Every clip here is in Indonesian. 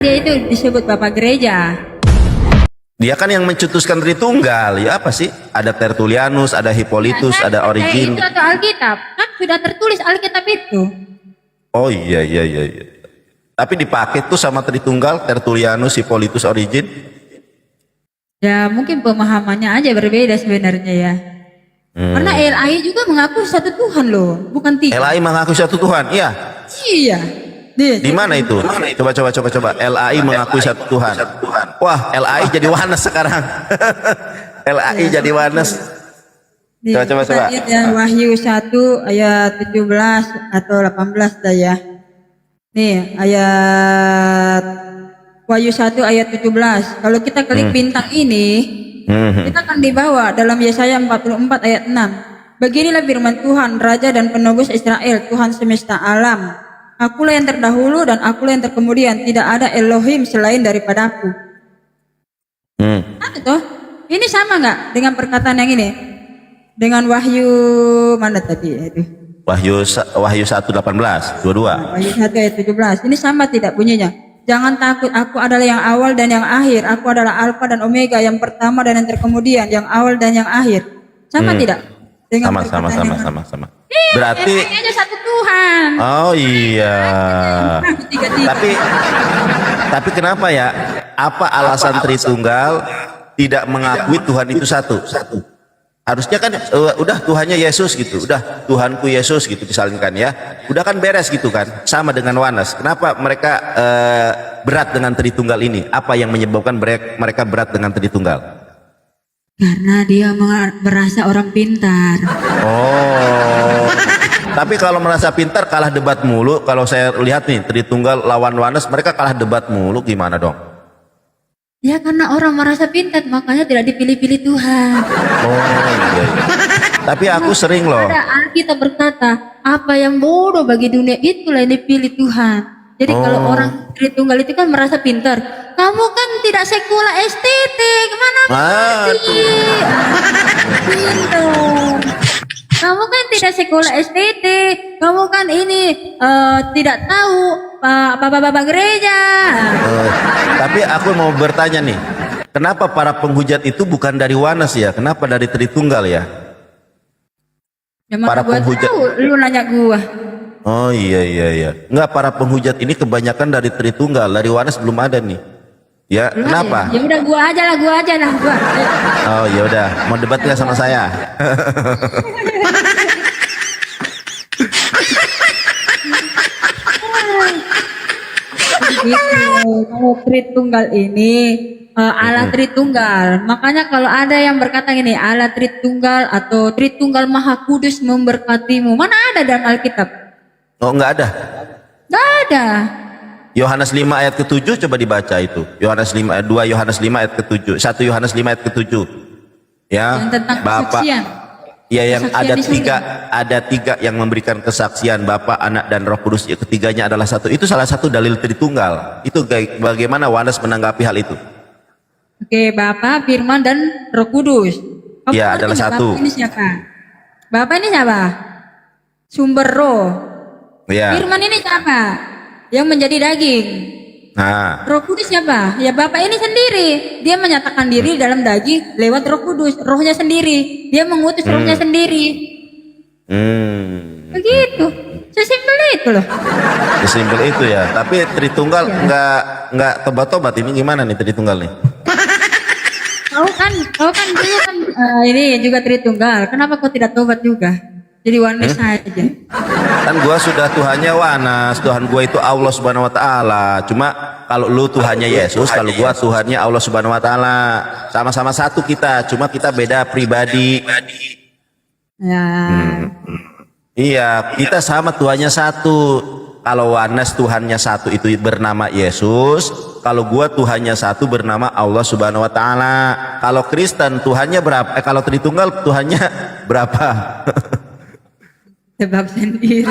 Dia itu disebut Bapak Gereja. Dia kan yang mencetuskan Tritunggal. Ya apa sih? Ada Tertullianus, ada Hippolytus, ada Origen. Itu atau Alkitab. Kan sudah tertulis Alkitab itu. Oh iya. Tapi dipakai tuh sama Tritunggal, Tertullianus, Hippolytus, Origen. Ya mungkin pemahamannya aja berbeda sebenarnya ya. Karena LAI juga mengaku satu Tuhan loh, bukan tiga. LAI mengaku satu Tuhan. Iya. Iya. Di mana itu? Coba. LAI mengakui satu Tuhan. Wah, LAI jadi Wanes sekarang. LAI jadi Wanes. Coba. Lihat ya, Wahyu 1 ayat 17 atau 18 dah ya. Nih, ayat Wahyu 1 ayat 17. Kalau kita klik bintang ini, kita akan dibawa dalam Yesaya 44 ayat 6. Beginilah firman Tuhan, Raja dan Penebus Israel, Tuhan semesta alam. Akulah yang terdahulu dan akulah yang terkemudian. Tidak ada Elohim selain daripadaku. Nah, toh? Ini sama nggak dengan perkataan yang ini? Dengan Wahyu mana tadi itu? Wahyu 1:18, 22. Wahyu 1 ayat 17. Ini sama tidak bunyinya? Jangan takut, aku adalah yang awal dan yang akhir. Aku adalah Alfa dan Omega, yang pertama dan yang terkemudian, yang awal dan yang akhir. Sama tidak? Dengan Sama. Berarti ini aja satu Tuhan. oh iya. Tapi kenapa ya? Apa alasan Tritunggal tidak mengakui Tuhan itu satu? Harusnya kan udah Tuhannya Yesus gitu, udah Tuhanku Yesus gitu disalinkan ya. Udah kan beres gitu kan, sama dengan Wanes. Kenapa mereka berat dengan Tritunggal ini? Apa yang menyebabkan mereka berat dengan Tritunggal? Karena dia merasa orang pintar. Oh, tapi kalau merasa pintar kalah debat mulu. Kalau saya lihat nih Tritunggal lawan Wanes, mereka kalah debat mulu, gimana dong? Ya karena orang merasa pintar, makanya tidak dipilih-pilih Tuhan. Oh iya. Tapi aku sering loh. Ada Alkitab berkata, apa yang bodoh bagi dunia itulah yang dipilih Tuhan. Jadi kalau orang Tritunggal itu kan merasa pintar. Kamu kan tidak sekolah estetik, mana ngerti? Pintar. Kamu kan tidak sekolah estetik. Kamu kan ini tidak tahu bapak-bapak gereja. Tapi aku mau bertanya nih, kenapa para penghujat itu bukan dari Wanes ya? Kenapa dari Tritunggal ya? Para penghujat. Lu nanya gua. Oh iya. Enggak, para penghujat ini kebanyakan dari Tritunggal, dari Wanes belum ada nih. Ya, Belum kenapa? Ya udah gua aja lah. Gua. Oh ya udah, mau debat nggak sama saya? Kalau Tritunggal ini Allah Tritunggal. Makanya kalau ada yang berkata gini, Allah Tritunggal atau Tritunggal Maha Kudus memberkatimu. Mana ada dalam Alkitab? Oh nggak ada. Nggak ada. Yohanes 5 ayat ke-7 coba dibaca itu. Yohanes 5 2 Yohanes 5 ayat ke-7. 1 Yohanes 5 ayat ke-7. Ya. Yang tentang Bapak. kesaksian. Ya yang Kesaksian ada tiga yang memberikan kesaksian, Bapa, Anak dan Roh Kudus. Ketiganya adalah satu. Itu salah satu dalil Tritunggal. Itu bagaimana Wanes menanggapi hal itu? Oke, Bapa, Firman dan Roh Kudus. Kamu Ya, ngerti adalah nggak satu. Bapak ini siapa? Bapak ini siapa? Sumber roh. Ya. Firman ini siapa? Yang menjadi daging. Nah. Roh Kudus siapa? Ya Bapak ini sendiri. Dia menyatakan diri dalam daging lewat Roh Kudus. Rohnya sendiri. Dia mengutus rohnya sendiri. Begitu. Sesimpel itu loh. Sesimpel itu ya. Tapi Tritunggal nggak tobat-tobat, ini gimana nih Tritunggal nih? Kau kan dulu kan ini juga Tritunggal. Kenapa kau tidak tobat juga? Jadi Wanes saja. Kan gua sudah Tuhannya Wanes, Tuhan gua itu Allah Subhanahu wa taala. Cuma kalau lu Tuhannya Yesus, kalau gua Tuhannya Allah Subhanahu wa taala. Sama-sama satu kita, cuma kita beda pribadi. Ya. Iya, kita sama Tuhannya satu. Kalau Wanes Tuhannya satu itu bernama Yesus, kalau gua Tuhannya satu bernama Allah Subhanahu wa taala. Kalau Kristen Tuhannya berapa? Kalau Tritunggal Tuhannya berapa? Sebab sendiri.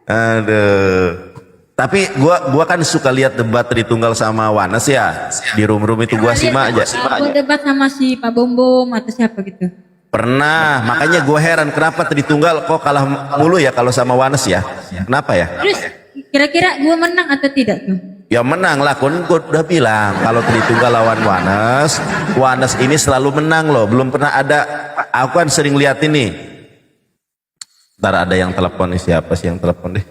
Aduh. Tapi gua kan suka lihat debat Tritunggal sama Wanes ya. Di room itu gua simak aja. Gua debat sama si Pak Bombom atau siapa gitu. Pernah, makanya gue heran kenapa Tritunggal kok kalah mulu ya kalau sama Wanes ya. Kenapa ya? Terus kira-kira gue menang atau tidak tuh? Ya menang lah, kan gue udah bilang kalau Tritunggal lawan Wanes, Wanes ini selalu menang loh. Belum pernah ada, aku kan sering lihat ini. Ntar ada yang telepon nih, siapa sih yang telepon deh?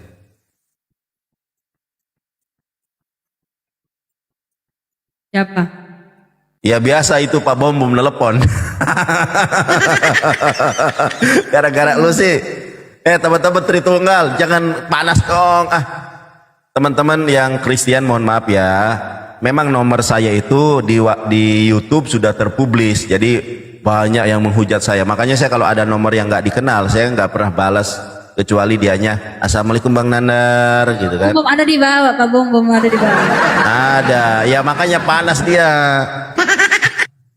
Siapa? Ya biasa itu Pak Bom telepon. Gara-gara lu sih. Teman-teman Tritunggal, jangan panas dong. Teman-teman yang Kristen mohon maaf ya. Memang nomor saya itu di YouTube sudah terpublis. Jadi banyak yang menghujat saya. Makanya saya kalau ada nomor yang nggak dikenal, saya nggak pernah balas kecuali dianya Assalamualaikum Bang Nandar gitu kan. Bom ada di bawah, Pak Bom ada di bawah. Ada, ya makanya panas dia.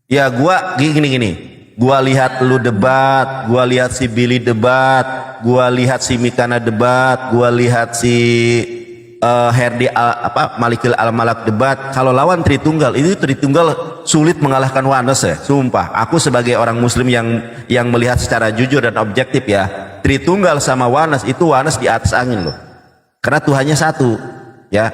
Ya gua gini. Gua lihat lu debat, gua lihat si Billy debat, gua lihat si Mikana debat, gua lihat si Herdi Malikil Al-Malak debat. Kalau lawan Tritunggal, itu Tritunggal sulit mengalahkan Wanes ya. Sumpah, aku sebagai orang muslim yang melihat secara jujur dan objektif ya, Tritunggal sama Wanes itu Wanes di atas angin loh. Karena Tuhannya satu ya.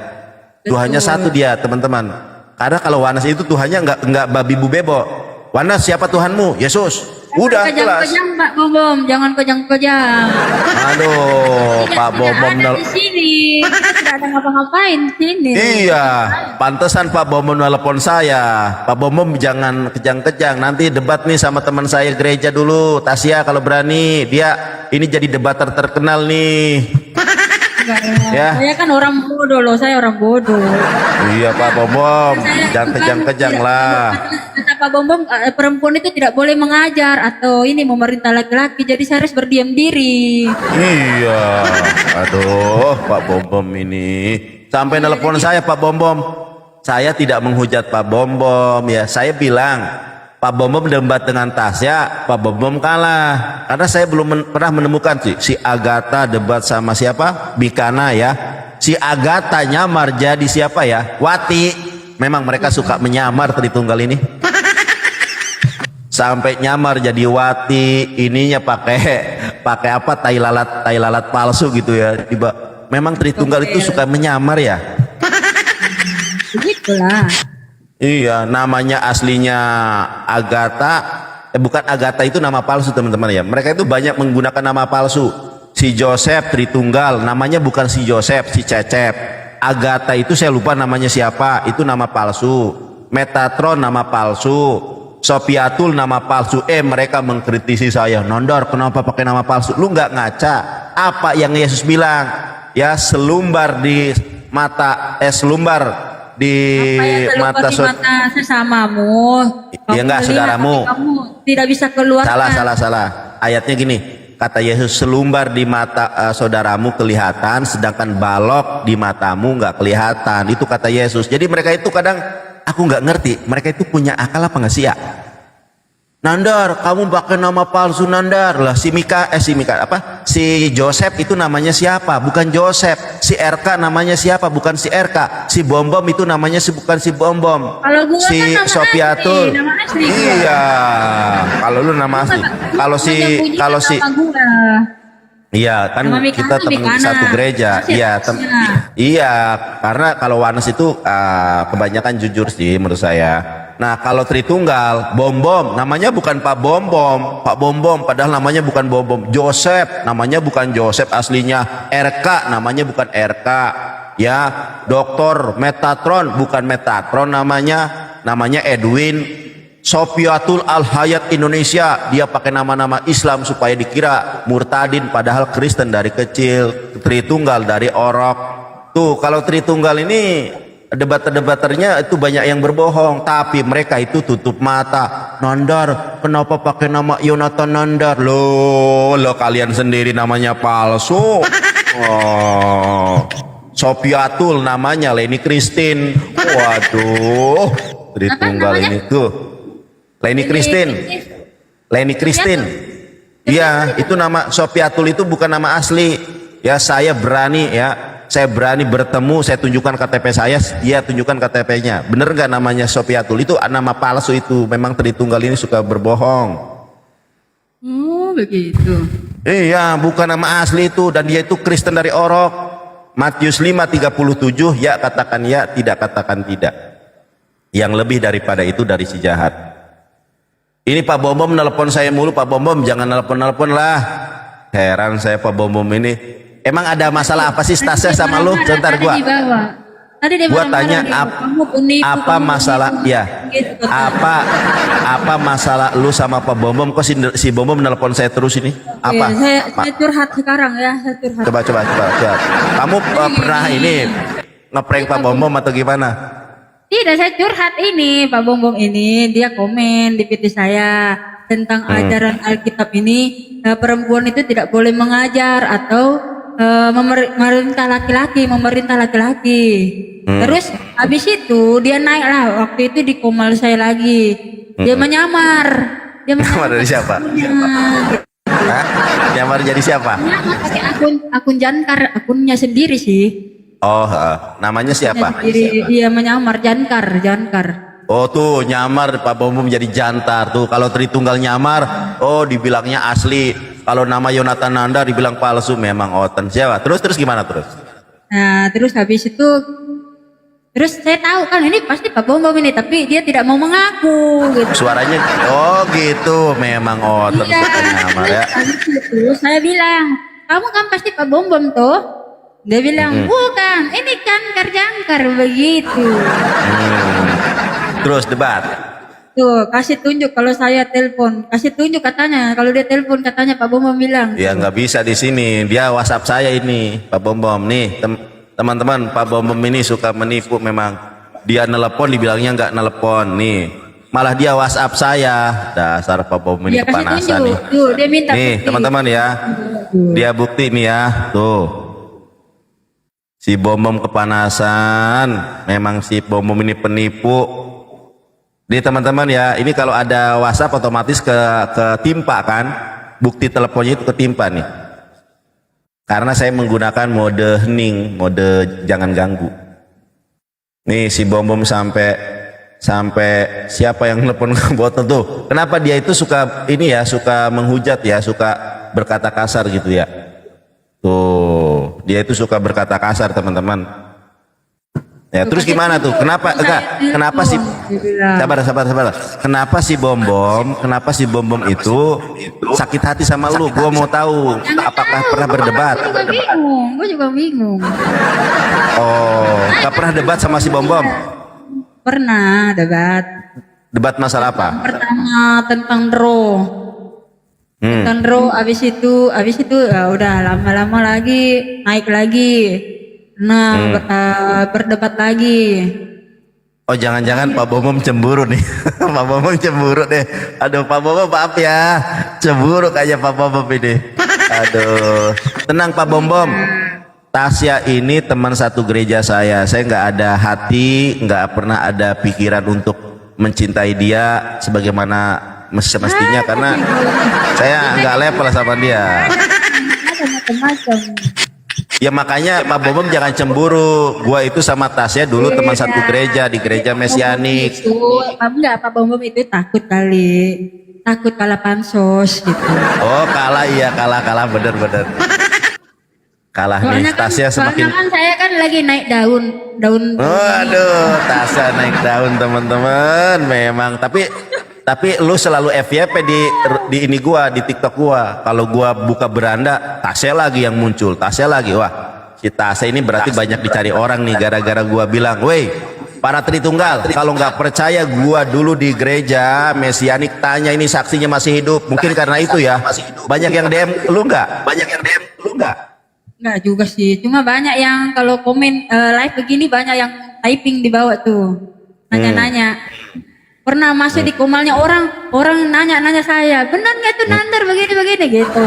Tuhannya satu dia, teman-teman. Karena kalau Wanes itu Tuhannya enggak babi bu bebo. Wanes siapa Tuhanmu? Yesus. Udah jelas. Kejang Pak Bom, jangan kejang. Aduh, Pak Bom di sini. Kita tidak ada ngapa-ngapain di sini. Iya, pantesan Pak Bom nelpon saya. Pak Bom jangan kejang-kejang. Nanti debat nih sama teman saya gereja dulu. Tasya kalau berani. Dia ini jadi debater terkenal nih. Ya. Saya kan orang bodoh loh, saya orang bodoh. Iya Pak Bom, jangan kejang-kejang lah. Kata Pak Bom, perempuan itu tidak boleh mengajar atau ini memerintah laki-laki, jadi saya harus berdiam diri. Iya, aduh Pak Bom ini sampai nelpon saya Pak Bom. Saya tidak menghujat Pak Bom ya, saya bilang Pak Bom debat dengan Tasya, Pak Bom kalah. Karena saya belum pernah menemukan si Agatha debat sama siapa? Bikana ya. Si Agatha nyamar jadi siapa ya? Wati. Memang mereka suka menyamar Tritunggal ini. Sampai nyamar jadi Wati, ininya pakai apa? Tai lalat palsu gitu ya. Tiba memang Tritunggal itu suka menyamar ya. Begitulah. Iya, namanya aslinya Agatha, bukan Agatha itu nama palsu teman-teman ya. Mereka itu banyak menggunakan nama palsu. Si Joseph Tritunggal, namanya bukan si Joseph, si Cecep. Agatha itu saya lupa namanya siapa, itu nama palsu. Metatron nama palsu. Sopiatul nama palsu. Mereka mengkritisi saya, Nandar kenapa pakai nama palsu? Lu nggak ngaca? Apa yang Yesus bilang? Ya selumbar di mata, selumbar di mata sesamamu. Ya enggak saudaramu. Kamu tidak bisa keluar. Salah. Ayatnya gini, kata Yesus selumbar di mata saudaramu kelihatan, sedangkan balok di matamu enggak kelihatan. Itu kata Yesus. Jadi mereka itu kadang aku nggak ngerti, mereka itu punya akal apa nggak sih ya? Nandar, kamu pakai nama palsu Nandar lah. Si Joseph itu namanya siapa? Bukan Joseph. Si RK namanya siapa? Bukan si RK. Si Bom itu namanya bukan si Bom. Kalau gua si kan nama Sopiatul. asli, nama asli iya. Kalau lu nama asli. Kalau si iya kan kita teman satu gereja. Iya, karena kalau Wanes itu kebanyakan jujur sih menurut saya. Nah kalau Tritunggal, Bom, namanya bukan Pak Bom, Pak Bom, padahal namanya bukan Bom. Joseph, namanya bukan Joseph aslinya. RK, namanya bukan RK. Ya, Doktor Metatron, bukan Metatron namanya Edwin. Sopiatul Al-Hayat Indonesia, dia pakai nama-nama Islam supaya dikira murtadin padahal Kristen dari kecil. Tritunggal dari Orok. Tuh kalau Tritunggal ini debater-debaternya itu banyak yang berbohong, tapi mereka itu tutup mata. Nandar, kenapa pakai nama Yonatan Nandar? Loh kalian sendiri namanya palsu. Sopiatul namanya Leni Christine. Waduh, Tritunggal ini tuh Leni Christine. Iya, itu nama Sopiatul itu bukan nama asli. Ya, saya berani bertemu, saya tunjukkan KTP saya, dia tunjukkan KTP-nya. Bener nggak namanya Sopiatul? Itu nama palsu itu. Memang Tritunggal ini suka berbohong. Oh, begitu. Iya, bukan nama asli itu, dan dia itu Kristen dari Orok. Matius 5:37, ya katakan ya, tidak katakan tidak. Yang lebih daripada itu dari si jahat. Ini Pak Bom Bom nelpon saya mulu. Pak Bom Bom jangan nelpon-nelpon lah. Heran saya Pak Bom Bom ini. Emang ada masalah apa sih Tasya sama lu? Sebentar gua. Tadi dia Gua tanya apa masalah ya? Gitu. Apa masalah lu sama Pak Bom Bom? Kok si Bom Bom nelpon saya terus ini? Apa? Saya curhat sekarang ya, saya curhat. Coba. Kamu pernah ini ngeprank Pak Bom Bom atau gimana? Tidak, saya curhat ini. Pak Bom Bom ini dia komen di PT saya tentang ajaran Alkitab ini, perempuan itu tidak boleh mengajar atau memerintah laki-laki. Terus habis itu dia naik lah, waktu itu di komal saya lagi. Dia menyamar. Nyamar dari siapa? Hah? Nyamar jadi siapa? Menyamar pakai akun Jankar, akunnya sendiri sih. Oh, namanya siapa? Dia menyamar Jankar. Oh tuh nyamar Pak Bom Bom jadi jantar tuh. Kalau Tritunggal nyamar, oh dibilangnya asli. Kalau nama Yonatan Nanda dibilang palsu, memang oten siapa. Terus gimana terus? Nah, terus habis itu saya tahu kan ini pasti Pak Bom Bom ini, tapi dia tidak mau mengaku gitu. Suaranya oh gitu, memang oten Iya, suka nyamar ya. habis itu saya bilang, kamu kan pasti Pak Bom Bom tuh. Dia bilang, bukan, ini Jangkar begitu. Terus debat. Tuh, kasih tunjuk kalau saya telepon. Kasih tunjuk katanya. Kalau dia telepon katanya Pak Bom Bom bilang. Ya nggak bisa di sini. Dia WhatsApp saya ini, Pak Bom Bom nih. Teman-teman, Pak Bom Bom ini suka menipu memang. Dia nelpon dibilangnya nggak nelpon nih. Malah dia WhatsApp saya. Dasar Pak Bom ini Dia kasih kepanasan tunjuk. nih. Tuh, dia minta Nih, bukti. teman-teman ya. Dia bukti nih ya. Tuh. Si Bom Bom kepanasan. Memang si Bom Bom ini penipu. Nih teman-teman ya, ini kalau ada WhatsApp otomatis ketimpa kan, bukti teleponnya itu ketimpa nih. Karena saya menggunakan mode hening, mode jangan ganggu. Nih si Bom Bom sampai siapa yang telepon ke botol tuh? Kenapa dia itu suka ini ya, suka menghujat ya, suka berkata kasar gitu ya? Tuh, dia itu suka berkata kasar teman-teman. Ya, terus gimana tuh? Kenapa sih? Sabar. Kenapa si Bom Bom itu sakit hati sama lu? Gua mau tahu apakah pernah berdebat? Gue juga bingung. Oh, gak pernah debat sama si Bom Bom? Pernah debat. Debat masalah apa? Pertama tentang tentang abis itu ya udah lama-lama lagi naik lagi. Nah, berdebat lagi. Oh, jangan-jangan Pak Bom Bom cemburu nih. Pak Bom Bom cemburu deh. Aduh, Pak Bom Bom maaf ya. Cemburu kayaknya Pak Bom Bom ini. Aduh. Tenang Pak Bom Bom. Tasya ini teman satu gereja saya. Saya nggak ada hati, nggak pernah ada pikiran untuk mencintai dia sebagaimana semestinya karena saya nggak level sama dia. Ada macam-macam. Ya makanya Pak Bom Bom jangan cemburu. Gua itu sama Tasya dulu teman satu gereja di gereja Mesianik. Pak Bom Bom itu takut kalah pansos gitu. Oh kalah iya kalah bener. Kalah nih Tasya semakin. Soalnya kan saya kan lagi naik daun. Waduh, Tasya naik daun teman-teman. Memang tapi lu selalu FYP di ini gua di TikTok gua. Kalau gua buka beranda, Tasya lagi yang muncul. Tasya lagi. Wah, si Tasya ini berarti banyak dicari orang nih gara-gara gua bilang, "Woi, para Tritunggal, kalau nggak percaya gua dulu di gereja Mesianik tanya ini saksinya masih hidup." Mungkin karena itu ya. Banyak yang DM lu nggak? Enggak juga sih. Cuma banyak yang kalau komen live begini banyak yang typing di bawah tuh. Nanya-nanya. Pernah masuk di komalnya orang nanya saya, benar nggak tuh Nandar begini gitu.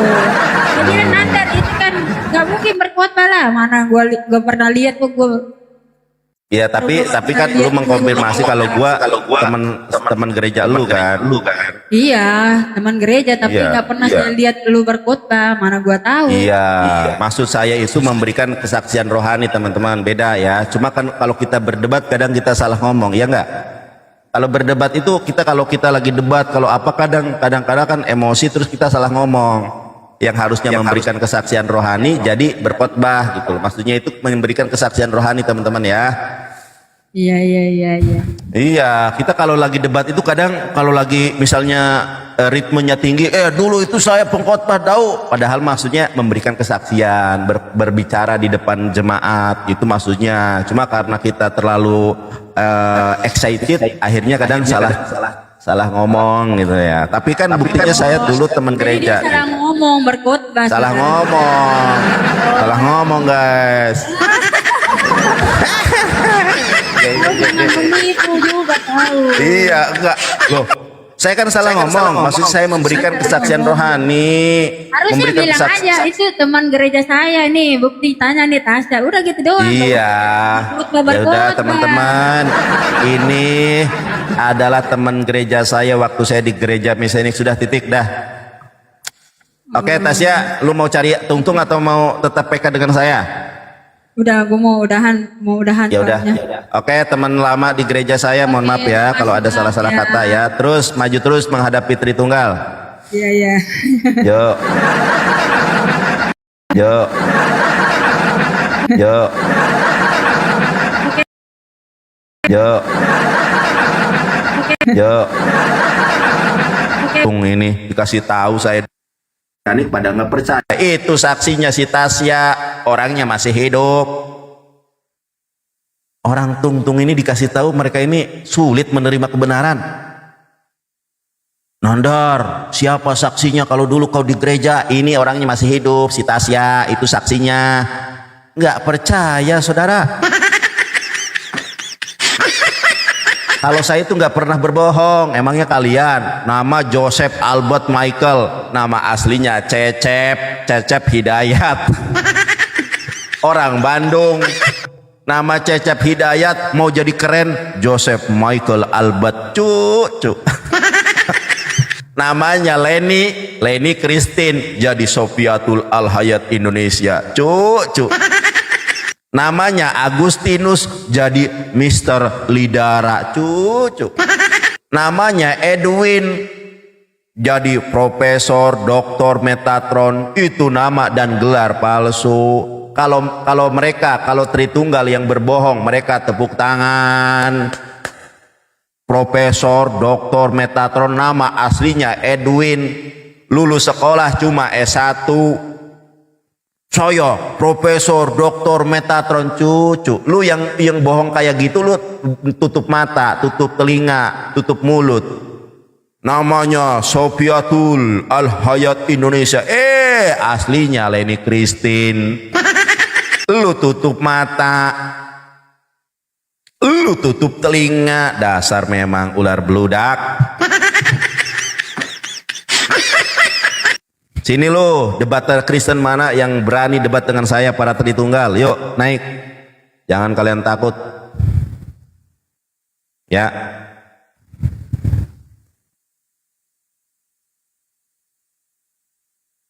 Jadi Nandar itu kan nggak mungkin berkhotbah lah, mana gua pernah lihat kok gua. Ya tapi kan lu mengkonfirmasi kalau gua teman gereja lu kan. Iya, teman gereja tapi nggak pernah saya lihat lu berkhotbah, mana gua tahu. Iya, maksud saya itu memberikan kesaksian rohani teman-teman, beda ya. Cuma kan kalau kita berdebat kadang kita salah ngomong, ya enggak? Kalau berdebat itu kalau kita lagi debat, kalau apa kadang-kadang kan emosi terus kita salah ngomong. Yang harusnya memberikan kesaksian rohani jadi berkhotbah gitu. Maksudnya itu memberikan kesaksian rohani teman-teman ya. Iya. Iya, kita kalau lagi debat itu kadang kalau lagi misalnya ritmenya tinggi, dulu itu saya pengkhotbah tahu, padahal maksudnya memberikan kesaksian, berbicara di depan jemaat, itu maksudnya. Cuma karena kita terlalu excited, akhirnya kadang salah ngomong gitu ya. Tapi kan buktinya saya dulu teman gereja. Jadi salah ngomong, berkhotbah. Salah ngomong guys. Itu juga tahu. Iya, enggak. Loh, saya kan salah ngomong. Maksud saya memberikan kesaksian rohani. Harusnya bilang aja itu teman gereja saya nih, bukti tanya nih Tasya. Udah gitu doang. Iya. Ya udah teman-teman, ini adalah teman gereja saya waktu saya di gereja Mesianik, sudah titik dah. Oke, Tasya, lu mau cari tungtung atau mau tetap PK dengan saya? Udah, gue mau udahan Ya udah. Oke, teman lama di gereja saya, mohon maaf ya kalau ada salah-salah kata ya. Terus maju terus menghadapi Tritunggal. Iya. Yuk. Tung ini dikasih tahu saya. Ini pada nggak percaya. Itu saksinya si Tasya, orangnya masih hidup. Orang Tungtung ini dikasih tahu mereka ini sulit menerima kebenaran. Nandar, siapa saksinya kalau dulu kau di gereja? Ini orangnya masih hidup, si Tasya, itu saksinya. Nggak percaya, saudara. Kalau saya itu nggak pernah berbohong, emangnya kalian? Nama Joseph Albert Michael, nama aslinya Cecep Hidayat. Orang Bandung, nama Cecep Hidayat mau jadi keren, Joseph Michael Albert, cu. Namanya Leni Christine, jadi Sofiatul Al-Hayat Indonesia, cu. Namanya Agustinus, jadi Mr. Lidara, cu. Namanya Edwin, jadi Profesor Dr. Metatron, itu nama dan gelar palsu. Kalau Tritunggal yang berbohong, mereka tepuk tangan. Profesor Dr. Metatron, nama aslinya Edwin, lulus sekolah cuma S1. Saya Profesor Dr. Metatron, cucu. Lu yang bohong kayak gitu, lu tutup mata, tutup telinga, tutup mulut. Namanya Sofiatul Al-Hayat Indonesia. Aslinya Leni Christine. Lu tutup mata, lu tutup telinga. Dasar memang ular beludak. Sini lo, debater Kristen mana yang berani debat dengan saya para Tritunggal? Yuk, naik. Jangan kalian takut. Ya.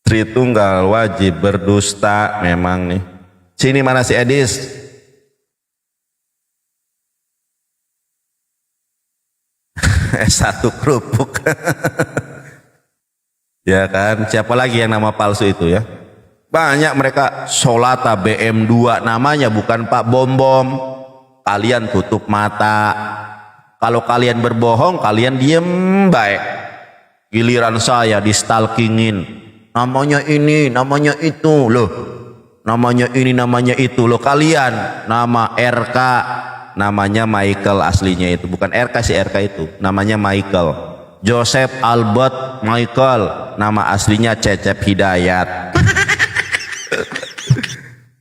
Tritunggal wajib berdusta memang nih. Sini mana si Edis? S1 kerupuk. Ya kan, siapa lagi yang nama palsu itu ya? Banyak mereka. Solata BM2 namanya, bukan Pak Bom Bom. Kalian tutup mata. Kalau kalian berbohong, kalian diem baik. Giliran saya di stalkingin. Namanya ini, namanya itu loh. Namanya ini, namanya itu loh. Kalian nama RK, namanya Michael aslinya itu. Bukan RK sih, RK itu. Namanya Michael. Joseph Albert Michael, nama aslinya Cecep Hidayat.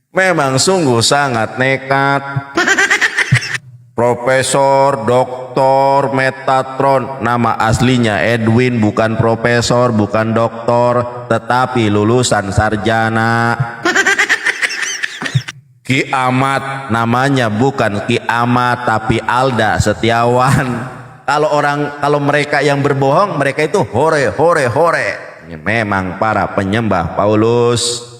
Memang sungguh sangat nekat. Profesor Dr. Metatron, nama aslinya Edwin, bukan profesor, bukan doktor, tetapi lulusan sarjana. Kiamat, namanya bukan Kiamat tapi Alda Setiawan. Kalau mereka yang berbohong, mereka itu hore. Ini memang para penyembah Paulus.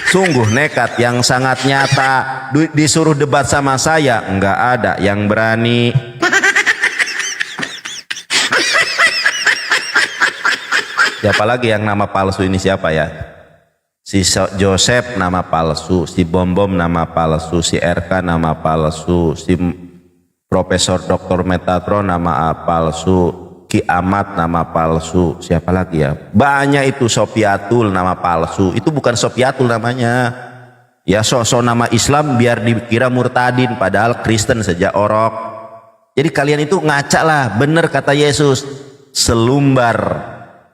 Sungguh nekat, yang sangat nyata. Disuruh debat sama saya, nggak ada yang berani. Siapa lagi yang nama palsu ini, siapa ya? Si Joseph nama palsu, si Bom Bom nama palsu, si RK nama palsu, si Profesor Dr. Metatron nama palsu, Ki Ahmad nama palsu, siapa lagi ya? Banyak itu. Sopiatul nama palsu, itu bukan Sopiatul namanya. Ya sosok nama Islam biar dikira murtadin, padahal Kristen sejak orok. Jadi kalian itu ngaca lah, bener kata Yesus, selumbar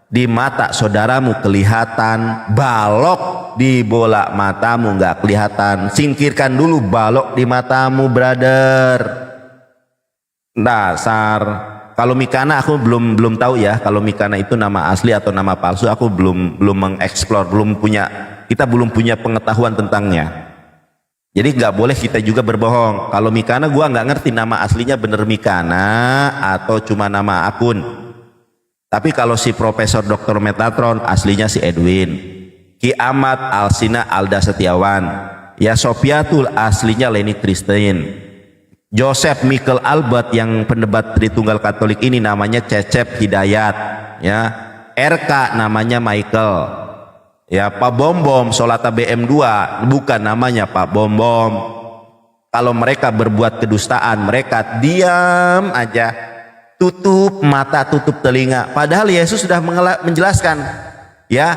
di mata saudaramu kelihatan, balok di bola matamu nggak kelihatan. Singkirkan dulu balok di matamu, brother. Dasar. Kalau Mikana aku belum tahu ya, kalau Mikana itu nama asli atau nama palsu, aku belum mengeksplor, kita belum punya pengetahuan tentangnya. Jadi nggak boleh kita juga berbohong. Kalau Mikana gua nggak ngerti nama aslinya bener Mikana atau cuma nama akun. Tapi kalau si Profesor Dr. Metatron aslinya si Edwin, Ki Ahmad Alsina Alda Setiawan, ya Sopiatul aslinya Leni Christine. Joseph Michael Albert yang pendebat Tritunggal Katolik ini namanya Cecep Hidayat, ya. RK namanya Michael, ya. Pak Bom Bom Solata BM2 bukan namanya Pak Bom Bom. Kalau mereka berbuat kedustaan, mereka diam aja, tutup mata, tutup telinga. Padahal Yesus sudah menjelaskan, ya,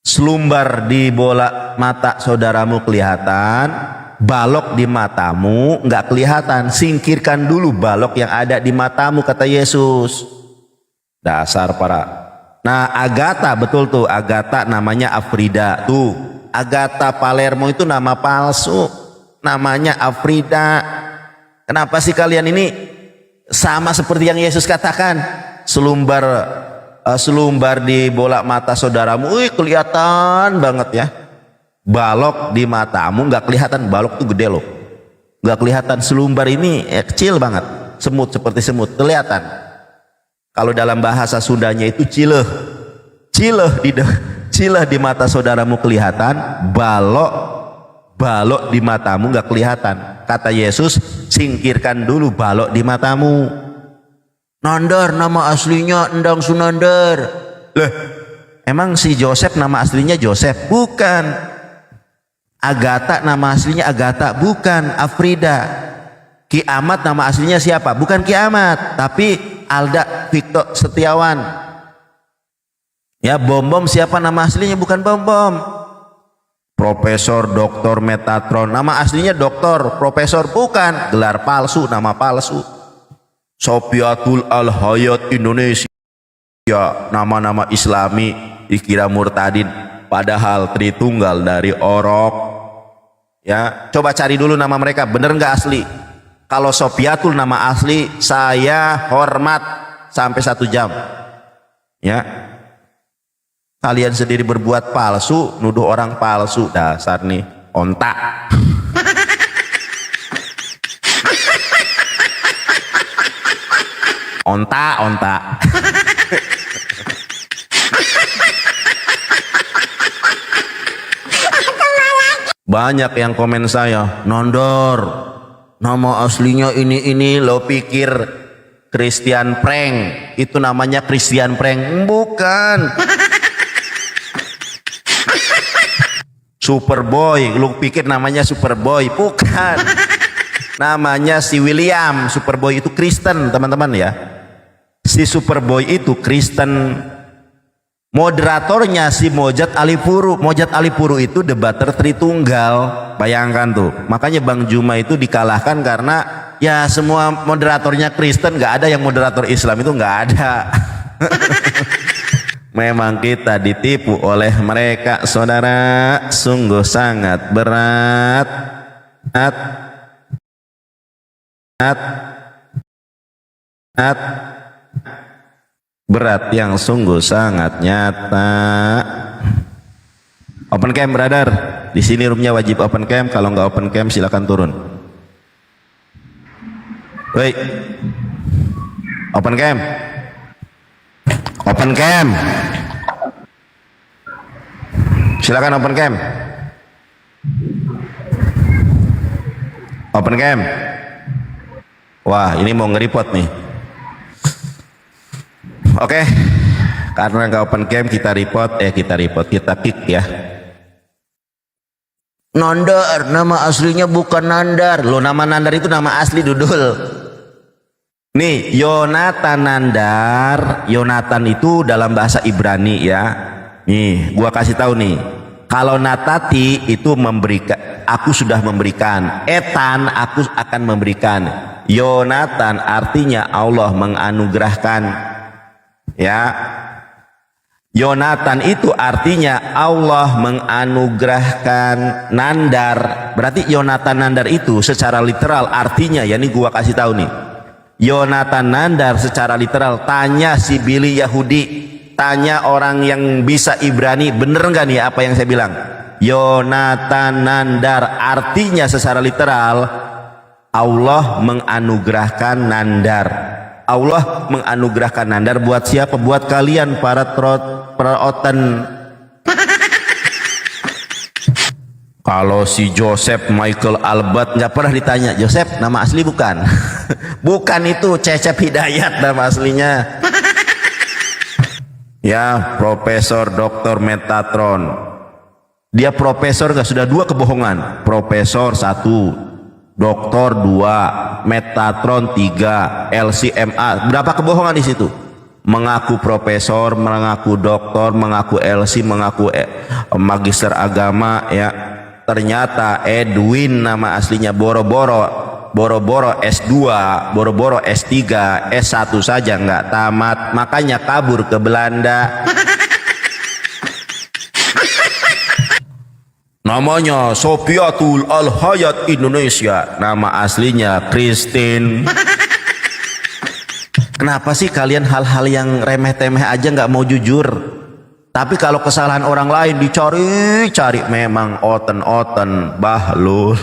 selumbar di bola mata saudaramu kelihatan, balok di matamu nggak kelihatan. Singkirkan dulu balok yang ada di matamu, kata Yesus. Dasar para. Nah, Agatha, betul tuh, Agatha namanya Afrida tuh. Agatha Palermo itu nama palsu, namanya Afrida. Kenapa sih kalian ini sama seperti yang Yesus katakan, selumbar di bola mata saudaramu, kelihatan banget ya. Balok di matamu nggak kelihatan, balok tuh gede loh, nggak kelihatan. Selumbar ini kecil banget, semut, seperti semut kelihatan. Kalau dalam bahasa Sundanya itu cileh, cileh di mata saudaramu kelihatan, balok di matamu nggak kelihatan. Kata Yesus, singkirkan dulu balok di matamu. Nandar nama aslinya Endang Sunandar. Loh, emang si Joseph nama aslinya Joseph? Bukan. Agatha nama aslinya Agatha, bukan Afrida. Ki Ahmad nama aslinya siapa? Bukan Ki Ahmad, tapi Alda Victor Setiawan. Ya, Bom Bom siapa nama aslinya? Bukan Bom Bom. Profesor Dr. Metatron nama aslinya Doktor Profesor, bukan, gelar palsu, nama palsu. Sopiatul Al-Hayat Indonesia, nama-nama Islami dikira murtadin, padahal Tritunggal dari orok. Ya, coba cari dulu nama mereka, bener nggak asli. Kalau Sopiatul nama asli, saya hormat sampai 1 jam. Ya, kalian sendiri berbuat palsu, nuduh orang palsu, dasar nih ontak. Ontak. Banyak yang komen saya, Nondor, nama aslinya ini, lo pikir Christian Prank, itu namanya Christian Prank? Bukan. Superboy, lo pikir namanya Superboy? Bukan. Namanya si William. Superboy itu Kristen, teman-teman ya. Si Superboy itu Kristen. Moderatornya si Mojat Alipuru. Mojat Alipuru itu debater Tritunggal, bayangkan tuh. Makanya Bang Juma itu dikalahkan karena ya semua moderatornya Kristen, nggak ada yang moderator Islam, itu nggak ada. Memang kita ditipu oleh mereka, saudara. Sungguh sangat berat. Berat yang sungguh sangat nyata. Open cam, brother. Di sini roomnya wajib open cam. Kalau nggak open cam silakan turun. Woi, open cam. Open cam. Silakan open cam. Open cam. Wah, ini mau nge-report nih. Oke. Karena nggak open cam, kita kick ya. Nandar, nama aslinya bukan Nandar. Lo nama Nandar itu nama asli, Dudul. Nih, Yonatan Nandar. Yonatan itu dalam bahasa Ibrani ya. Nih, gua kasih tahu nih. Kalau natati itu memberikan, aku sudah memberikan. Etan, aku akan memberikan. Yonatan artinya Allah menganugerahkan. Ya. Yonatan itu artinya Allah menganugerahkan. Nandar, berarti Yonatan Nandar itu secara literal artinya, ya ini gua kasih tahu nih. Yonatan Nandar secara literal, tanya si Billy Yahudi, tanya orang yang bisa Ibrani, bener nggak nih apa yang saya bilang? Yonatan Nandar artinya secara literal Allah menganugerahkan Nandar. Allah menganugerahkan Nandar buat siapa? Buat kalian para perotan. Kalau si Joseph Michael Albert nggak pernah ditanya, Joseph nama asli bukan? Bukan, itu Cecep Hidayat nama aslinya. Ya, Profesor Dr. Metatron. Dia profesor, nggak, sudah 2 kebohongan. Profesor 1, Doktor 2, Metatron 3, LCMA. Berapa kebohongan di situ? Mengaku profesor, mengaku doktor, mengaku LC, mengaku magister agama ya. Ternyata Edwin nama aslinya boro-boro S2, boro-boro S3, S1 saja nggak tamat, makanya kabur ke Belanda. Namanya Sofiatul Al-Hayat Indonesia, nama aslinya Christine. Kenapa sih kalian hal-hal yang remeh-temeh aja nggak mau jujur? Tapi kalau kesalahan orang lain dicari-cari, memang oten-oten bahlul.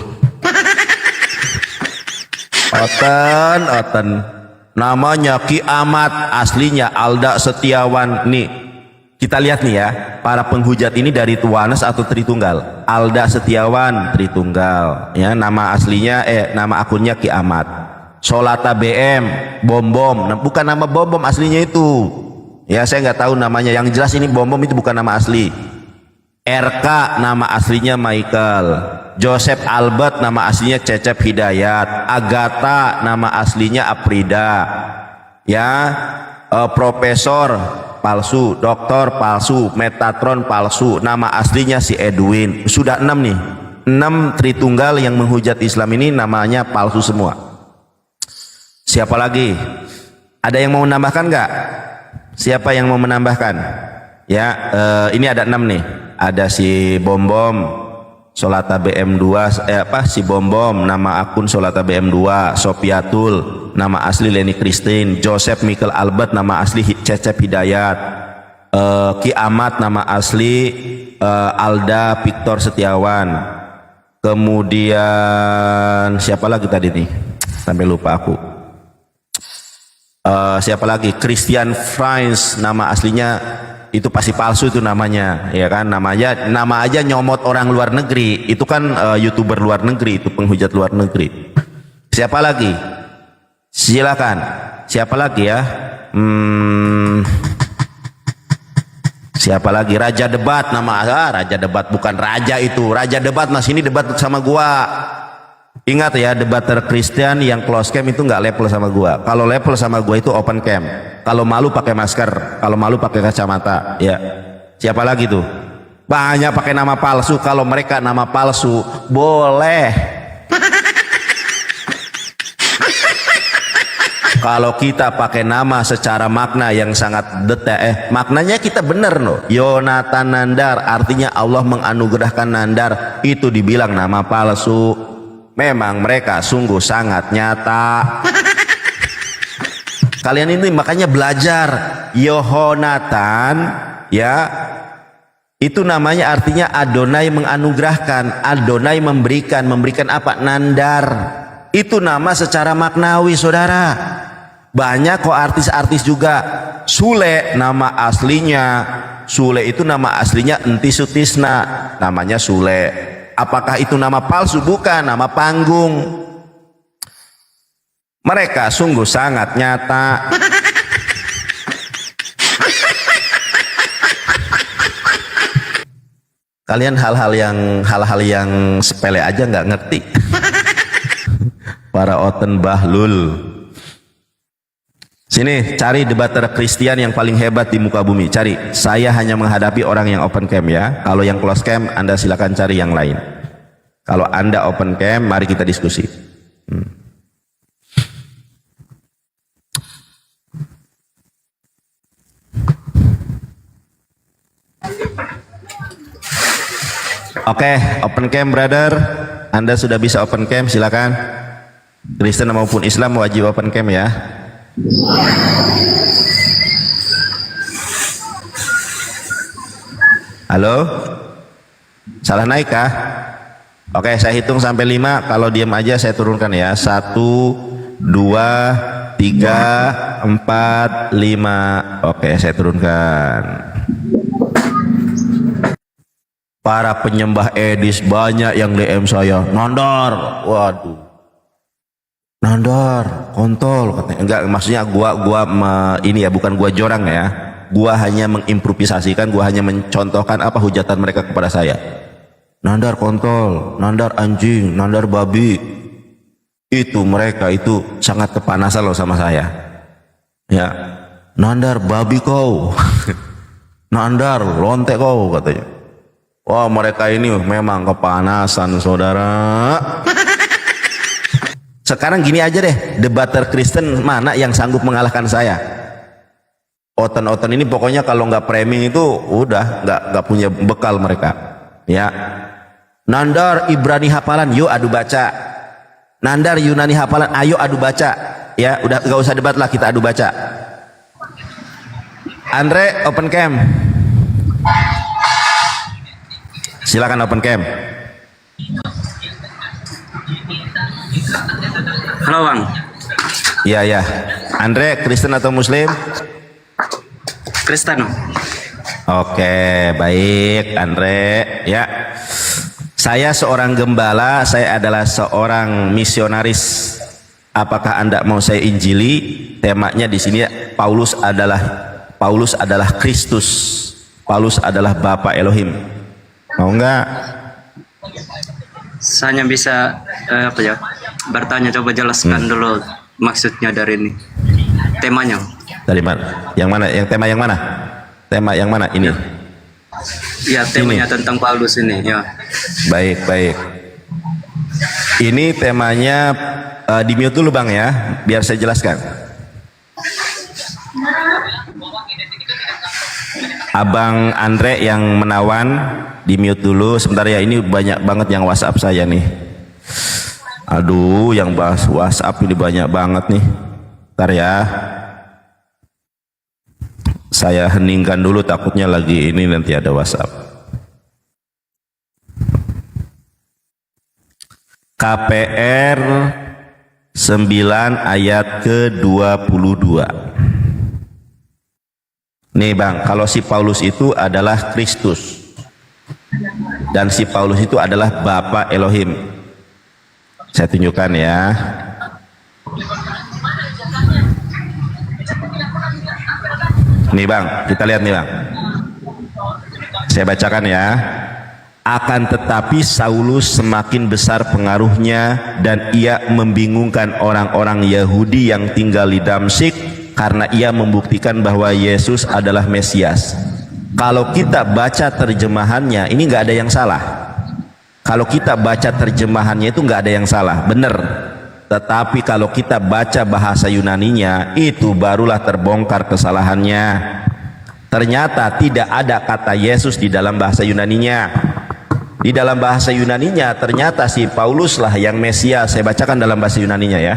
Oten. Namanya Kiamat, aslinya Alda Setiawan. Nih, kita lihat nih ya, para penghujat ini dari Tuanes atau Tritunggal? Alda Setiawan Tritunggal. Ya, nama aslinya nama akunnya Kiamat. Solata BM, Bom-bom. Nah, bukan nama Bom-bom aslinya itu. Ya, saya nggak tahu namanya. Yang jelas ini Bom-bom itu bukan nama asli. RK nama aslinya Michael. Joseph Albert nama aslinya Cecep Hidayat. Agatha nama aslinya Aprida. Ya, Profesor palsu, Doktor palsu, Metatron palsu, nama aslinya si Edwin. Sudah 6 nih, 6 Tritunggal yang menghujat Islam ini namanya palsu semua. Siapa lagi? Ada yang mau menambahkan nggak? Siapa yang mau menambahkan? Ya, ini ada 6 nih. Ada si Bom-bom, Solata BM2, si Bom-bom, nama akun Solata BM2, Sofiatul, nama asli Leni Christine, Joseph Michael Albert, nama asli Cecep Hidayat, Kiamat, nama asli Alda Victor Setiawan. Kemudian siapa lagi tadi nih? Sampai lupa aku. Siapa lagi? Christian Franz, nama aslinya itu pasti palsu itu namanya, ya kan? Nama aja nyomot orang luar negeri, itu kan YouTuber luar negeri, itu penghujat luar negeri. Siapa lagi? Silakan. Siapa lagi ya? Siapa lagi? Raja Debat, Raja Debat bukan raja itu. Raja Debat mas, ini debat sama gua. Ingat ya, debater Kristen yang close cam itu nggak level sama gua. Kalau level sama gua itu open cam. Kalau malu pakai masker, kalau malu pakai kacamata. Ya. Siapa lagi tuh? Banyak pakai nama palsu. Kalau mereka nama palsu boleh. Kalau kita pakai nama secara makna yang sangat detail, maknanya kita benar loh. Yonatan Nandar artinya Allah menganugerahkan Nandar, itu dibilang nama palsu. Memang mereka sungguh sangat nyata. Kalian ini makanya belajar Yehonatan ya. Itu namanya artinya Adonai menganugerahkan, Adonai memberikan apa? Nandar. Itu nama secara maknawi, saudara. Banyak kok artis-artis juga. Sule nama aslinya, Sule itu nama aslinya Enti Sutisna, namanya Sule. Apakah itu nama palsu? Bukan, nama panggung. Mereka sungguh sangat nyata. Kalian hal-hal yang sepele aja nggak ngerti. Para oten bahlul. Sini cari debater Kristen yang paling hebat di muka bumi. Cari. Saya hanya menghadapi orang yang open cam ya. Kalau yang close cam Anda silakan cari yang lain. Kalau Anda open cam, mari kita diskusi. Oke, open cam brother. Anda sudah bisa open cam, silakan. Kristen maupun Islam wajib open cam ya. Halo? Salah naik kah? Oke, saya hitung sampai 5. Kalau diam aja saya turunkan ya. 1, 2, 3, 4, 5. Oke, saya turunkan. Para penyembah Edis banyak yang DM saya. Nandar, waduh. Nandar, kontol katanya. Enggak, maksudnya ini ya, bukan gua jorang ya. Gua hanya mengimprovisasikan, gua hanya mencontohkan apa hujatan mereka kepada saya. Nandar kontol, nandar anjing, nandar babi. Itu mereka itu sangat kepanasan loh sama saya. Ya. Nandar babi kau. Nandar lontek kau katanya. Wah, mereka ini memang kepanasan, saudara. Sekarang gini aja deh, debater Kristen mana yang sanggup mengalahkan saya? Oten-oten ini pokoknya kalau nggak framing itu udah nggak punya bekal mereka. Ya, Nandar Ibrani hafalan, yuk adu baca. Nandar Yunani hafalan, ayo adu baca. Ya, udah nggak usah debat lah, kita adu baca. Andre open cam. Silakan open cam. Halo Bang. Iya ya. Andre Kristen atau Muslim? Kristen. Oke, baik Andre. Ya. Saya seorang gembala, saya adalah seorang misionaris. Apakah Anda mau saya injili? Temanya di sini Paulus adalah Kristus. Paulus adalah Bapa Elohim. Mau enggak? Saya hanya bisa bertanya, coba jelaskan dulu maksudnya dari ini. Temanya. Dari mana? Yang mana? Yang tema yang mana? Tema yang mana ini? Ya, temanya tentang Paulus ini, ya. Baik. Ini temanya di mute dulu Bang ya, biar saya jelaskan. Abang Andre yang menawan di mute dulu sebentar ya, ini banyak banget yang WhatsApp saya nih. Aduh, yang bahas WhatsApp ini banyak banget nih. Ntar ya, saya heningkan dulu, takutnya lagi ini nanti ada WhatsApp. KPR 9 ayat ke-22. Nih Bang, kalau si Paulus itu adalah Kristus dan si Paulus itu adalah Bapa Elohim. Saya tunjukkan ya. Nih Bang, kita lihat nih Bang. Saya bacakan ya. Akan tetapi Saulus semakin besar pengaruhnya dan ia membingungkan orang-orang Yahudi yang tinggal di Damsyik karena ia membuktikan bahwa Yesus adalah Mesias. Kalau kita baca terjemahannya, ini nggak ada yang salah. Kalau kita baca terjemahannya itu nggak ada yang salah, bener. Tetapi kalau kita baca bahasa Yunaninya, itu barulah terbongkar kesalahannya. Ternyata tidak ada kata Yesus di dalam bahasa Yunaninya. Di dalam bahasa Yunaninya ternyata si Paulus lah yang Mesias. Saya bacakan dalam bahasa Yunaninya ya.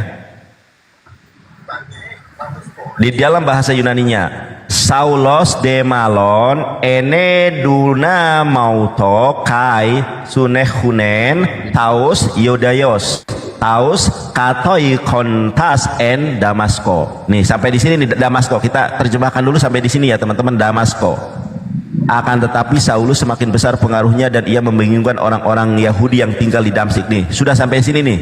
Di dalam bahasa Yunaninya, Saulos demalon ene dunamauto kai sunehunen taus yodayos. taus katoi kontas en Damasko. Nih sampai di sini nih Damasko. Kita terjemahkan dulu sampai di sini ya teman-teman. Damasko. Akan tetapi Saulus semakin besar pengaruhnya dan ia membingungkan orang-orang Yahudi yang tinggal di Damsyik. Nih sudah sampai sini nih.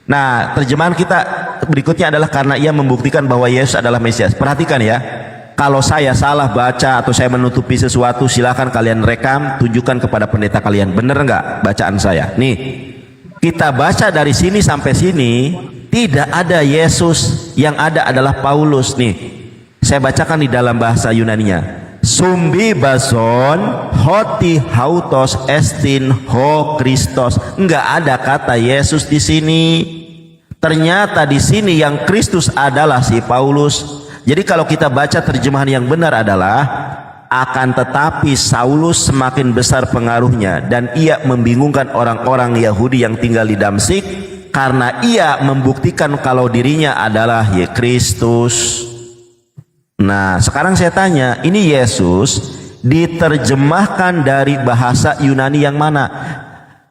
Nah terjemahan kita berikutnya adalah karena ia membuktikan bahwa Yesus adalah Mesias. Perhatikan ya, kalau saya salah baca atau saya menutupi sesuatu, silakan kalian rekam, tunjukkan kepada pendeta kalian. Bener nggak bacaan saya? Nih kita baca dari sini sampai sini tidak ada Yesus, yang ada adalah Paulus. Nih saya bacakan di dalam bahasa Yunaninya. Sumbi bason hoti hautos estin ho Kristos. Enggak ada kata Yesus di sini. Ternyata di sini yang Kristus adalah si Paulus. Jadi kalau kita baca terjemahan yang benar adalah akan tetapi Saulus semakin besar pengaruhnya dan ia membingungkan orang-orang Yahudi yang tinggal di Damsyik karena ia membuktikan kalau dirinya adalah Kristus. Nah sekarang saya tanya, ini Yesus diterjemahkan dari bahasa Yunani yang mana?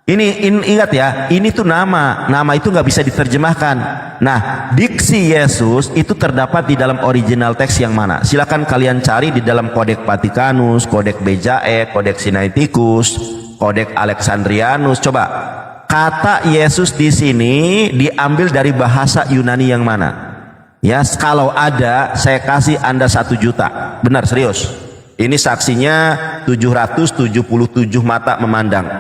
Ini ingat ya, ini tuh nama itu nggak bisa diterjemahkan. Nah diksi Yesus itu terdapat di dalam original teks yang mana? Silakan kalian cari di dalam Kodek Vatikanus, Kodek Bejae, Kodek Sinaiticus, Kodek Alexandrianus. Coba kata Yesus di sini diambil dari bahasa Yunani yang mana? Ya, kalau ada saya kasih Anda 1 juta. Benar, serius. Ini saksinya 777 mata memandang.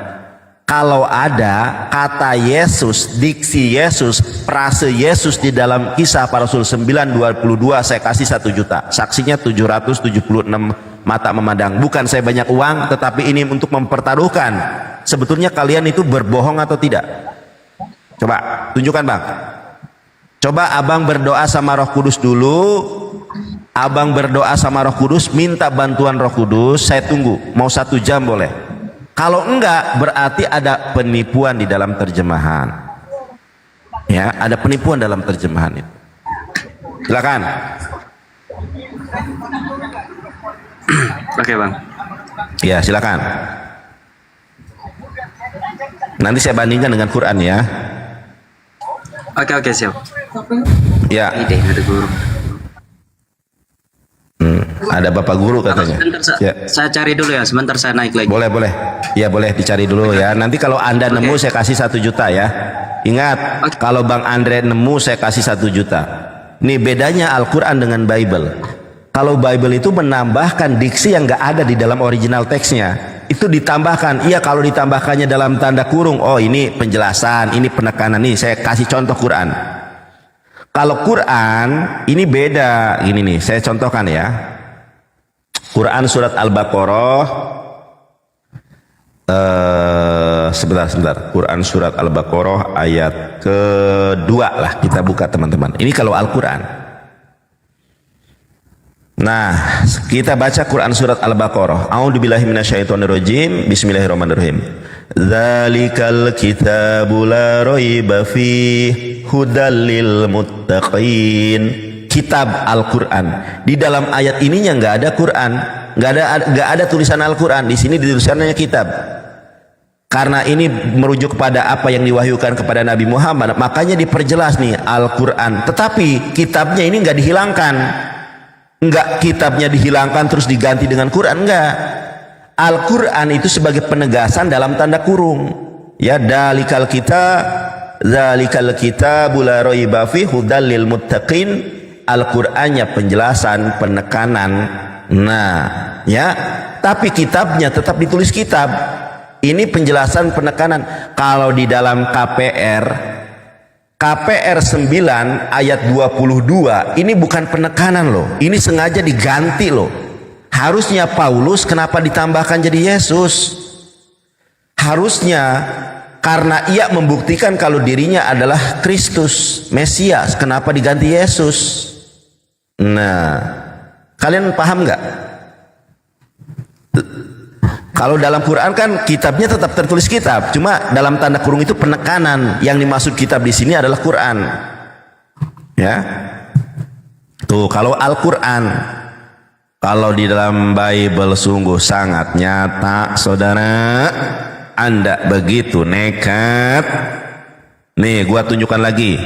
Kalau ada kata Yesus, diksi Yesus, frase Yesus di dalam Kisah Para Rasul 9:22, saya kasih 1 juta. Saksinya 776 mata memandang. Bukan saya banyak uang, tetapi ini untuk mempertaruhkan sebetulnya kalian itu berbohong atau tidak. Coba tunjukkan Bang. Coba abang berdoa sama Roh Kudus dulu. Abang berdoa sama Roh Kudus, minta bantuan Roh Kudus. Saya tunggu, mau 1 jam boleh. Kalau enggak, berarti ada penipuan di dalam terjemahan. Ya, ada penipuan dalam terjemahan itu. Silakan. Oke Bang. Ya, silakan. Nanti saya bandingkan dengan Quran ya. Oke siap. Ya. Ide ada guru. Ada Bapak Guru katanya. Sebentar, Ya. saya cari dulu ya. Sebentar saya naik lagi. Boleh. Ya boleh dicari dulu ya. Nanti kalau Anda nemu saya kasih 1 juta ya. Ingat, kalau Bang Andre nemu saya kasih 1 juta. Ini bedanya Al-Quran dengan Bible. Kalau Bible itu menambahkan diksi yang nggak ada di dalam original teksnya. Itu ditambahkan. Iya, kalau ditambahkannya dalam tanda kurung, oh ini penjelasan, ini penekanan. Nih saya kasih contoh Quran. Kalau Quran ini beda. Gini nih, saya contohkan ya. Quran surat Al-Baqarah. Sebentar. Quran surat Al-Baqarah ayat kedua lah, kita buka teman-teman. Ini kalau Al-Quran. Nah, kita baca Quran surat Al-Baqarah. A'udzubillahi minasyaitonirrajim. Bismillahirrahmanirrahim. Dzalikal kitabu la raiba fihi hudal lil muttaqin. Kitab Al-Quran. Di dalam ayat ininya nggak ada Quran, nggak ada tulisan Al-Quran. Di sini ditulisannya kitab. Karena ini merujuk kepada apa yang diwahyukan kepada Nabi Muhammad, makanya diperjelas nih Al-Quran. Tetapi kitabnya ini nggak dihilangkan. Enggak, kitabnya dihilangkan terus diganti dengan Quran, enggak. Al-Quran itu sebagai penegasan dalam tanda kurung. Ya, dalikal kitabu la raiba fihi hudal lil muttaqin. Al-Qur'annya penjelasan, penekanan. Nah, ya, tapi kitabnya tetap ditulis kitab. Ini penjelasan, penekanan. Kalau di dalam KPR 9 ayat 22 ini bukan penekanan loh, ini sengaja diganti loh. Harusnya Paulus, kenapa ditambahkan jadi Yesus? Harusnya karena ia membuktikan kalau dirinya adalah Kristus, Mesias, kenapa diganti Yesus? Nah, kalian paham nggak? Kalau dalam Quran kan kitabnya tetap tertulis kitab, cuma dalam tanda kurung itu penekanan. Yang dimaksud kitab di sini adalah Quran. Ya. Tuh, kalau Al-Quran, kalau di dalam Bible sungguh sangat nyata, saudara. Anda begitu nekat, Nih, gua tunjukkan lagi.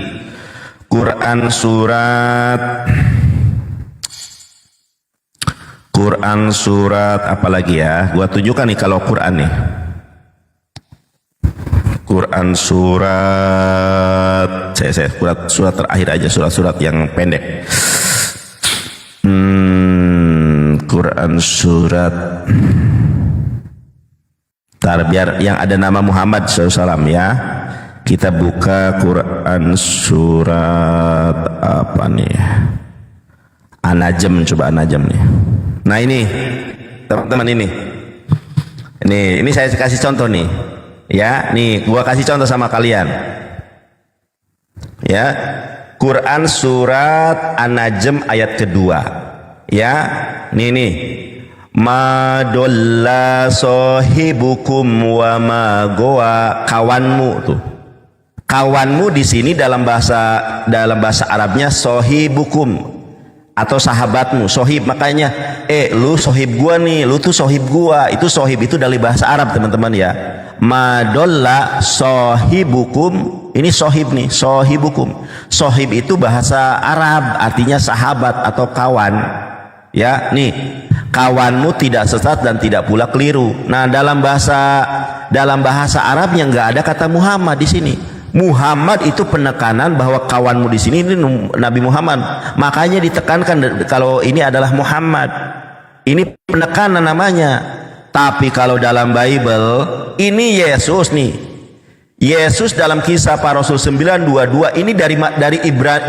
Quran surat apa lagi ya? Gua tunjukkan nih kalau Quran nih. Quran surat surat terakhir aja, surat-surat yang pendek. Quran surat biar yang ada nama Muhammad SAW ya. Kita buka Quran surat apa nih? An-Najm, coba An-Najm nih. Nah ini teman-teman, ini saya kasih contoh nih ya. Nih gua kasih contoh sama kalian ya. Quran surat An-Najm ayat kedua ya. Nih madolla sohibukum wa ma goa, kawanmu tuh. Kawanmu di sini dalam bahasa Arabnya sohibukum atau sahabatmu, sohib. Makanya lu sohib gua nih, lu tuh sohib gua. Itu sohib itu dari bahasa Arab teman-teman ya. Madolla sohibukum, ini sohib nih, sohibukum. Sohib itu bahasa Arab, artinya sahabat atau kawan ya. Nih, kawanmu tidak sesat dan tidak pula keliru. Nah, dalam bahasa Arabnya nggak ada kata Muhammad di sini. Muhammad itu penekanan bahwa kawanmu di sini ini Nabi Muhammad. Makanya ditekankan kalau ini adalah Muhammad. Ini penekanan namanya. Tapi kalau dalam Bible ini Yesus nih. Yesus dalam Kisah Para Rasul 9:22 ini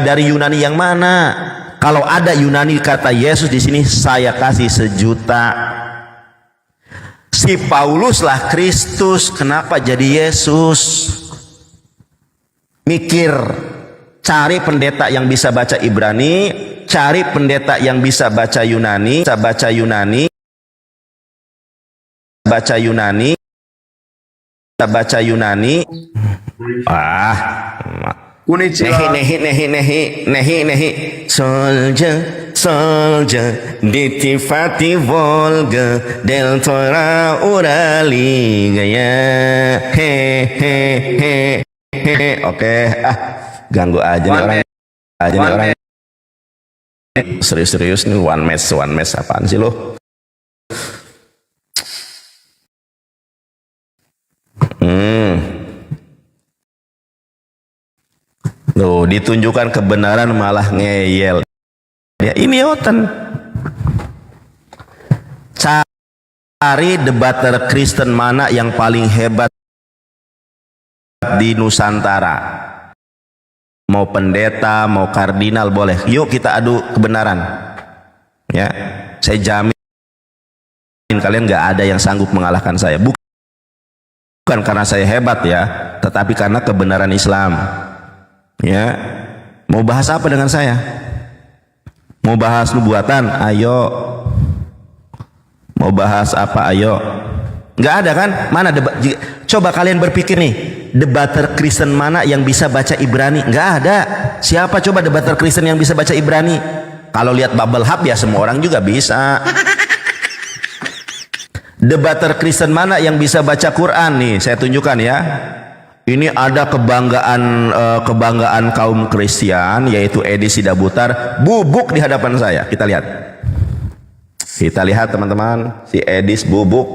dari Yunani yang mana? Kalau ada Yunani kata Yesus di sini, saya kasih 1.000.000. Si Paulus lah Kristus, kenapa jadi Yesus? Mikir, cari pendeta yang bisa baca Ibrani, cari pendeta yang bisa baca Yunani, baca Yunani. Nehi. Soldier, ditifati Volga, Deltora Urali, gaya, he. Oke, ganggu aja nih orang. Serius nih, one match apaan sih lo? Loh, ditunjukkan kebenaran malah ngeyel. Ya, ini oten. Cari debater Kristen mana yang paling hebat di Nusantara. Mau pendeta, mau kardinal boleh. Yuk kita adu kebenaran. Ya, saya jamin kalian nggak ada yang sanggup mengalahkan saya. Bukan karena saya hebat ya, tetapi karena kebenaran Islam. Ya, mau bahas apa dengan saya? Mau bahas nubuatan? Ayo. Mau bahas apa? Ayo. Nggak ada kan? Mana debat? Coba kalian berpikir nih, debater Kristen mana yang bisa baca Ibrani? Nggak ada. Siapa coba debater Kristen yang bisa baca Ibrani? Kalau lihat Bubble Hub ya semua orang juga bisa. Debater Kristen mana yang bisa baca Quran? Nih saya tunjukkan ya. Ini ada kebanggaan kaum Kristen, yaitu Edi Sidabutar, bubuk di hadapan saya. Kita lihat teman-teman, si Edis bubuk.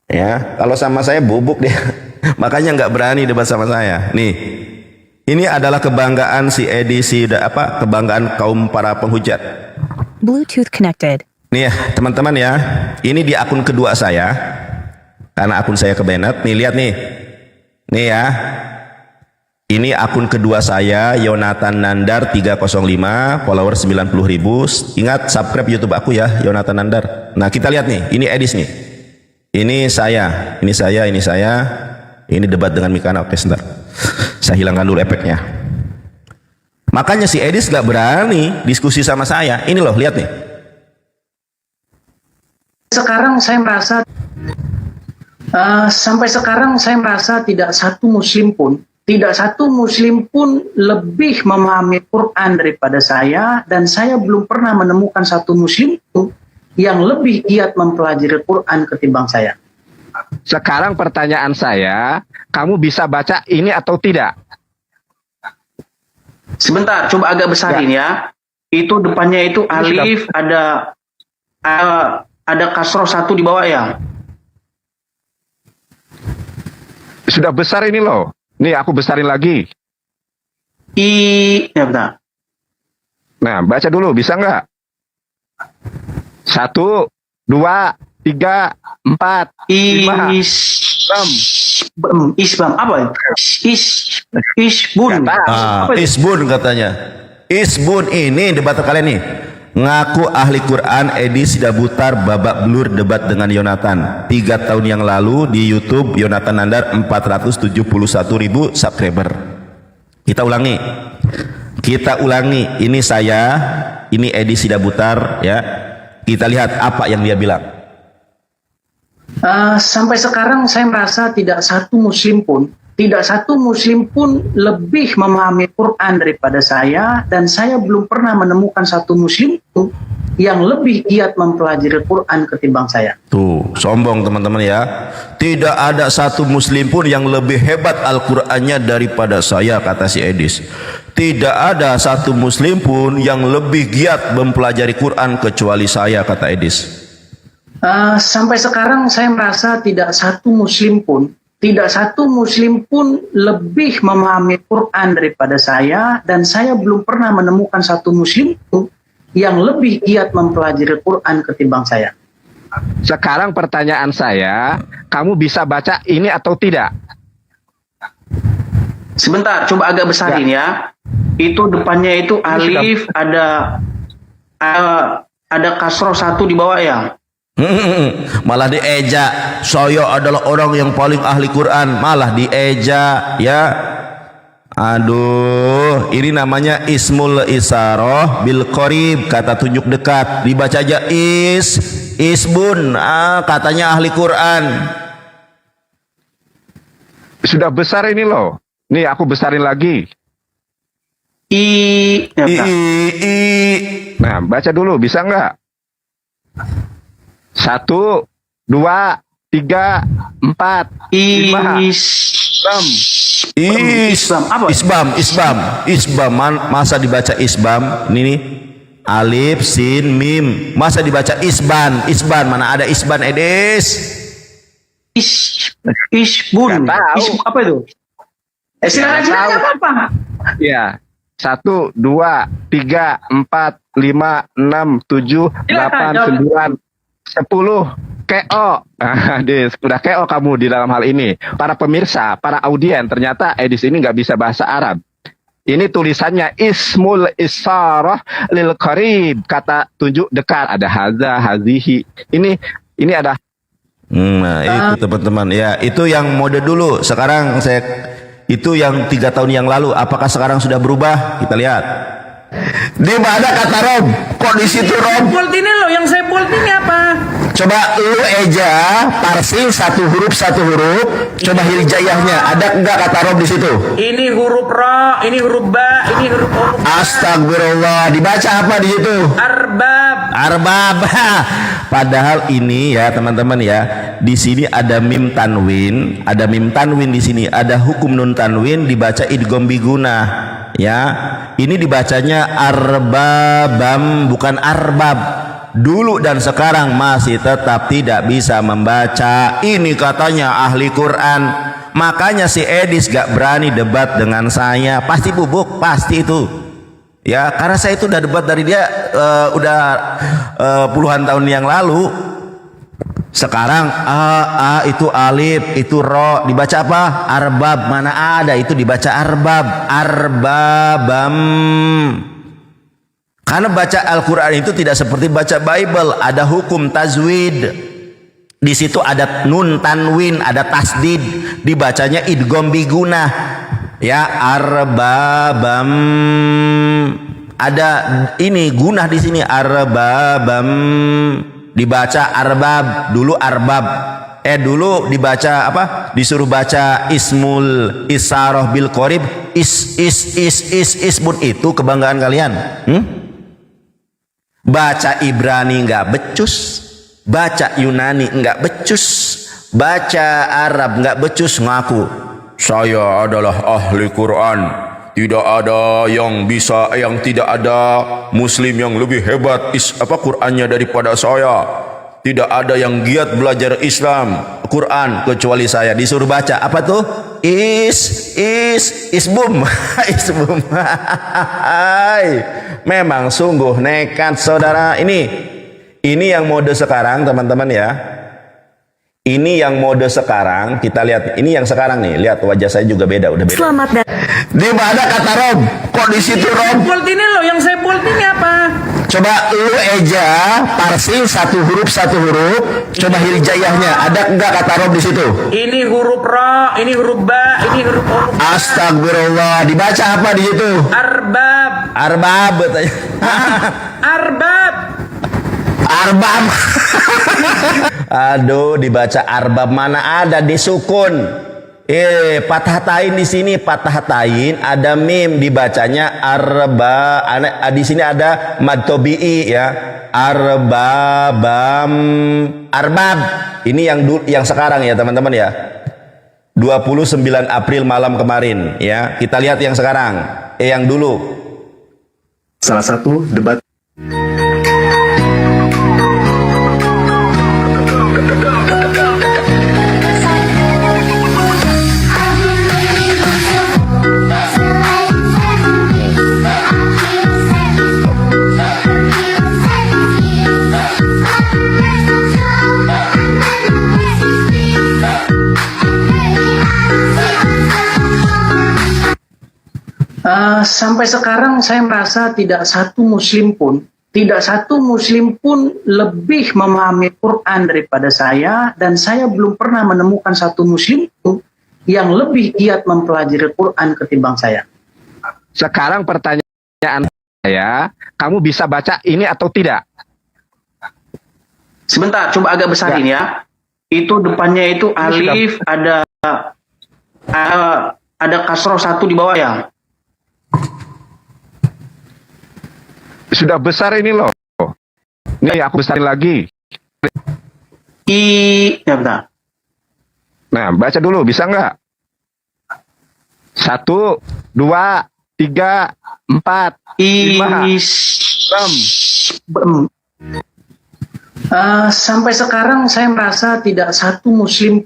Ya, kalau sama saya bubuk dia. Makanya nggak berani debat sama saya. Nih, ini adalah kebanggaan si Edi kebanggaan kaum para penghujat. Bluetooth connected. Nih ya, teman-teman ya. Ini di akun kedua saya. Karena akun saya kebenet. Nih lihat nih. Nih ya, ini akun kedua saya, Yonatan Nandar 305, follower 90.000. Ingat subscribe YouTube aku ya, Yonatan Nandar. Nah kita lihat nih, ini Edis nih. Ini saya. Ini debat dengan Mikana. Oke sebentar, saya hilangkan dulu efeknya. Makanya si Edis gak berani diskusi sama saya. Ini loh, lihat nih. Sampai sekarang saya merasa tidak satu muslim pun lebih memahami Quran daripada saya, dan saya belum pernah menemukan satu muslim pun yang lebih giat mempelajari Quran ketimbang saya. Sekarang pertanyaan saya, kamu bisa baca ini atau tidak? Sebentar, coba agak besarin ya. Itu depannya itu alif, ada kasroh satu di bawah ya. Sudah besar ini loh. Nih aku besarin lagi. Ya bentar. Nah, baca dulu, bisa nggak? 1, 2, 3, 4, 5. Isbam apa? Isbun. Apa itu? Isbun katanya. Isbun ini debat kalian nih. Ngaku ahli Quran, Edi Sidabutar babak belur debat dengan Yonatan. 3 tahun yang lalu di YouTube Yonatan Nandar 471.000 subscriber. Kita ulangi. Ini saya, ini Edi Sidabutar ya. Kita lihat apa yang dia bilang. Sampai sekarang saya merasa tidak satu muslim pun lebih memahami Quran daripada saya, dan saya belum pernah menemukan satu muslim pun yang lebih giat mempelajari Quran ketimbang saya. Tuh, sombong teman-teman ya. Tidak ada satu muslim pun yang lebih hebat Al-Qur'annya daripada saya, kata si Edis. Tidak ada satu muslim pun yang lebih giat mempelajari Quran kecuali saya, kata Edis. Sampai sekarang saya merasa tidak satu muslim pun lebih memahami Quran daripada saya, dan saya belum pernah menemukan satu muslim pun yang lebih giat mempelajari Quran ketimbang saya. Sekarang pertanyaan saya, kamu bisa baca ini atau tidak? Sebentar, coba agak besarin ya. Itu depannya itu alif, ada kasroh satu di bawah ya. Malah dieja. Saya adalah orang yang paling ahli Quran, malah dieja ya. Aduh, ini namanya ismul isaroh bil qorib, kata tunjuk dekat. Dibaca aja isbun, katanya ahli Quran. Sudah besar ini loh. Nih aku besarin lagi. Nah, baca dulu, bisa nggak? 1, 2, 3, 4, 5, 6. Isbam. Masa dibaca isbam? Ini nih. Alif, sin, mim. Masa dibaca isban? Mana ada isban, Edis? Isbun. Apa itu? Silakan apa? Ya. 1, 2, 3, 4, 5, 6, 7, 8, 9, 10. KO. Dis, udah KO kamu di dalam hal ini. Para pemirsa, para audien, ternyata Edis ini nggak bisa bahasa Arab. Ini tulisannya ismul isarah lil qarib, kata tunjuk dekat. Ada haza, hazihi. Ini ada. Nah, itu teman-teman ya, itu yang mode dulu. Sekarang itu yang 3 tahun yang lalu. Apakah sekarang sudah berubah? Kita lihat. Di mana kata Rob? Kok di situ Rob? Bold ini loh, yang saya bold ini apa? Coba lu eja parsil satu huruf. Coba hijaiyahnya. Ada enggak kata Rob di situ? Ini huruf ra, ini huruf ba, ini huruf o. Astagfirullah. Dibaca apa di situ? Arbab. Padahal ini ya teman-teman ya, di sini ada mim tanwin, di sini ada hukum nun tanwin dibaca idgham biguna. Ya, ini dibacanya arbabam bukan arbab. Dulu dan sekarang masih tetap tidak bisa membaca. Ini katanya ahli Quran. Makanya si Edis gak berani debat dengan saya. Pasti bubuk, pasti itu. Ya, karena saya itu udah debat dari dia udah puluhan tahun yang lalu. Sekarang itu alif, itu ro, dibaca apa? Arbab. Mana ada itu dibaca arbab, arbabam. Karena baca Al-Quran itu tidak seperti baca Bible, ada hukum tajwid. Di situ ada nun tanwin, ada tasdid, dibacanya idgham biguna. Ya, arbabam. Ada ini gunah di sini arbabam. Dibaca arbab, dulu arbab. Dulu dibaca apa? Disuruh baca ismul isarah bil qorib, isbun, itu kebanggaan kalian. Baca Ibrani enggak becus, baca Yunani enggak becus, baca Arab, nggak becus ngaku saya adalah ahli Quran. Tidak ada yang bisa, yang tidak ada Muslim yang lebih hebat Qurannya daripada saya. Tidak ada yang giat belajar Islam Quran kecuali saya. Disuruh baca apa tuh? Isbum. Isbum. Memang sungguh nekat saudara. Ini yang mode sekarang teman-teman ya. Ini yang mode sekarang, kita lihat. Ini yang sekarang nih, lihat wajah saya juga beda, udah beda. Selamat datang. Di mana kata Rom? Kok di situ Rom? Bold ini loh, yang saya bold ini apa? Coba lu eja parsil satu huruf. Coba hijaiyahnya, ada enggak kata Rom di situ? Ini huruf ra, ini huruf ba, ini huruf o. Astagfirullah, dibaca apa di situ? Arbab. Arbab katanya. Arbab. Arbab. Aduh, dibaca arbab, mana ada disukun. Patah tain di sini, patah tain ada mim dibacanya arba. Di sini ada mad tabi'i ya. Arbabam, arbab. Ini yang sekarang ya, teman-teman ya. 29 April malam kemarin ya. Kita lihat yang sekarang. Yang dulu. Salah satu debat sampai sekarang saya merasa tidak satu muslim pun lebih memahami Quran daripada saya, dan saya belum pernah menemukan satu muslim pun yang lebih giat mempelajari Quran ketimbang saya. Sekarang pertanyaan saya, kamu bisa baca ini atau tidak? Sebentar, coba agak besarin ya. Itu depannya itu alif, ada kasroh satu di bawah ya. Sudah besar ini loh. Nih aku besarin lagi. Ya bentar. Nah, baca dulu, bisa nggak? 1, 2, 3, 4, 5, 6. Sampai sekarang saya merasa tidak satu muslim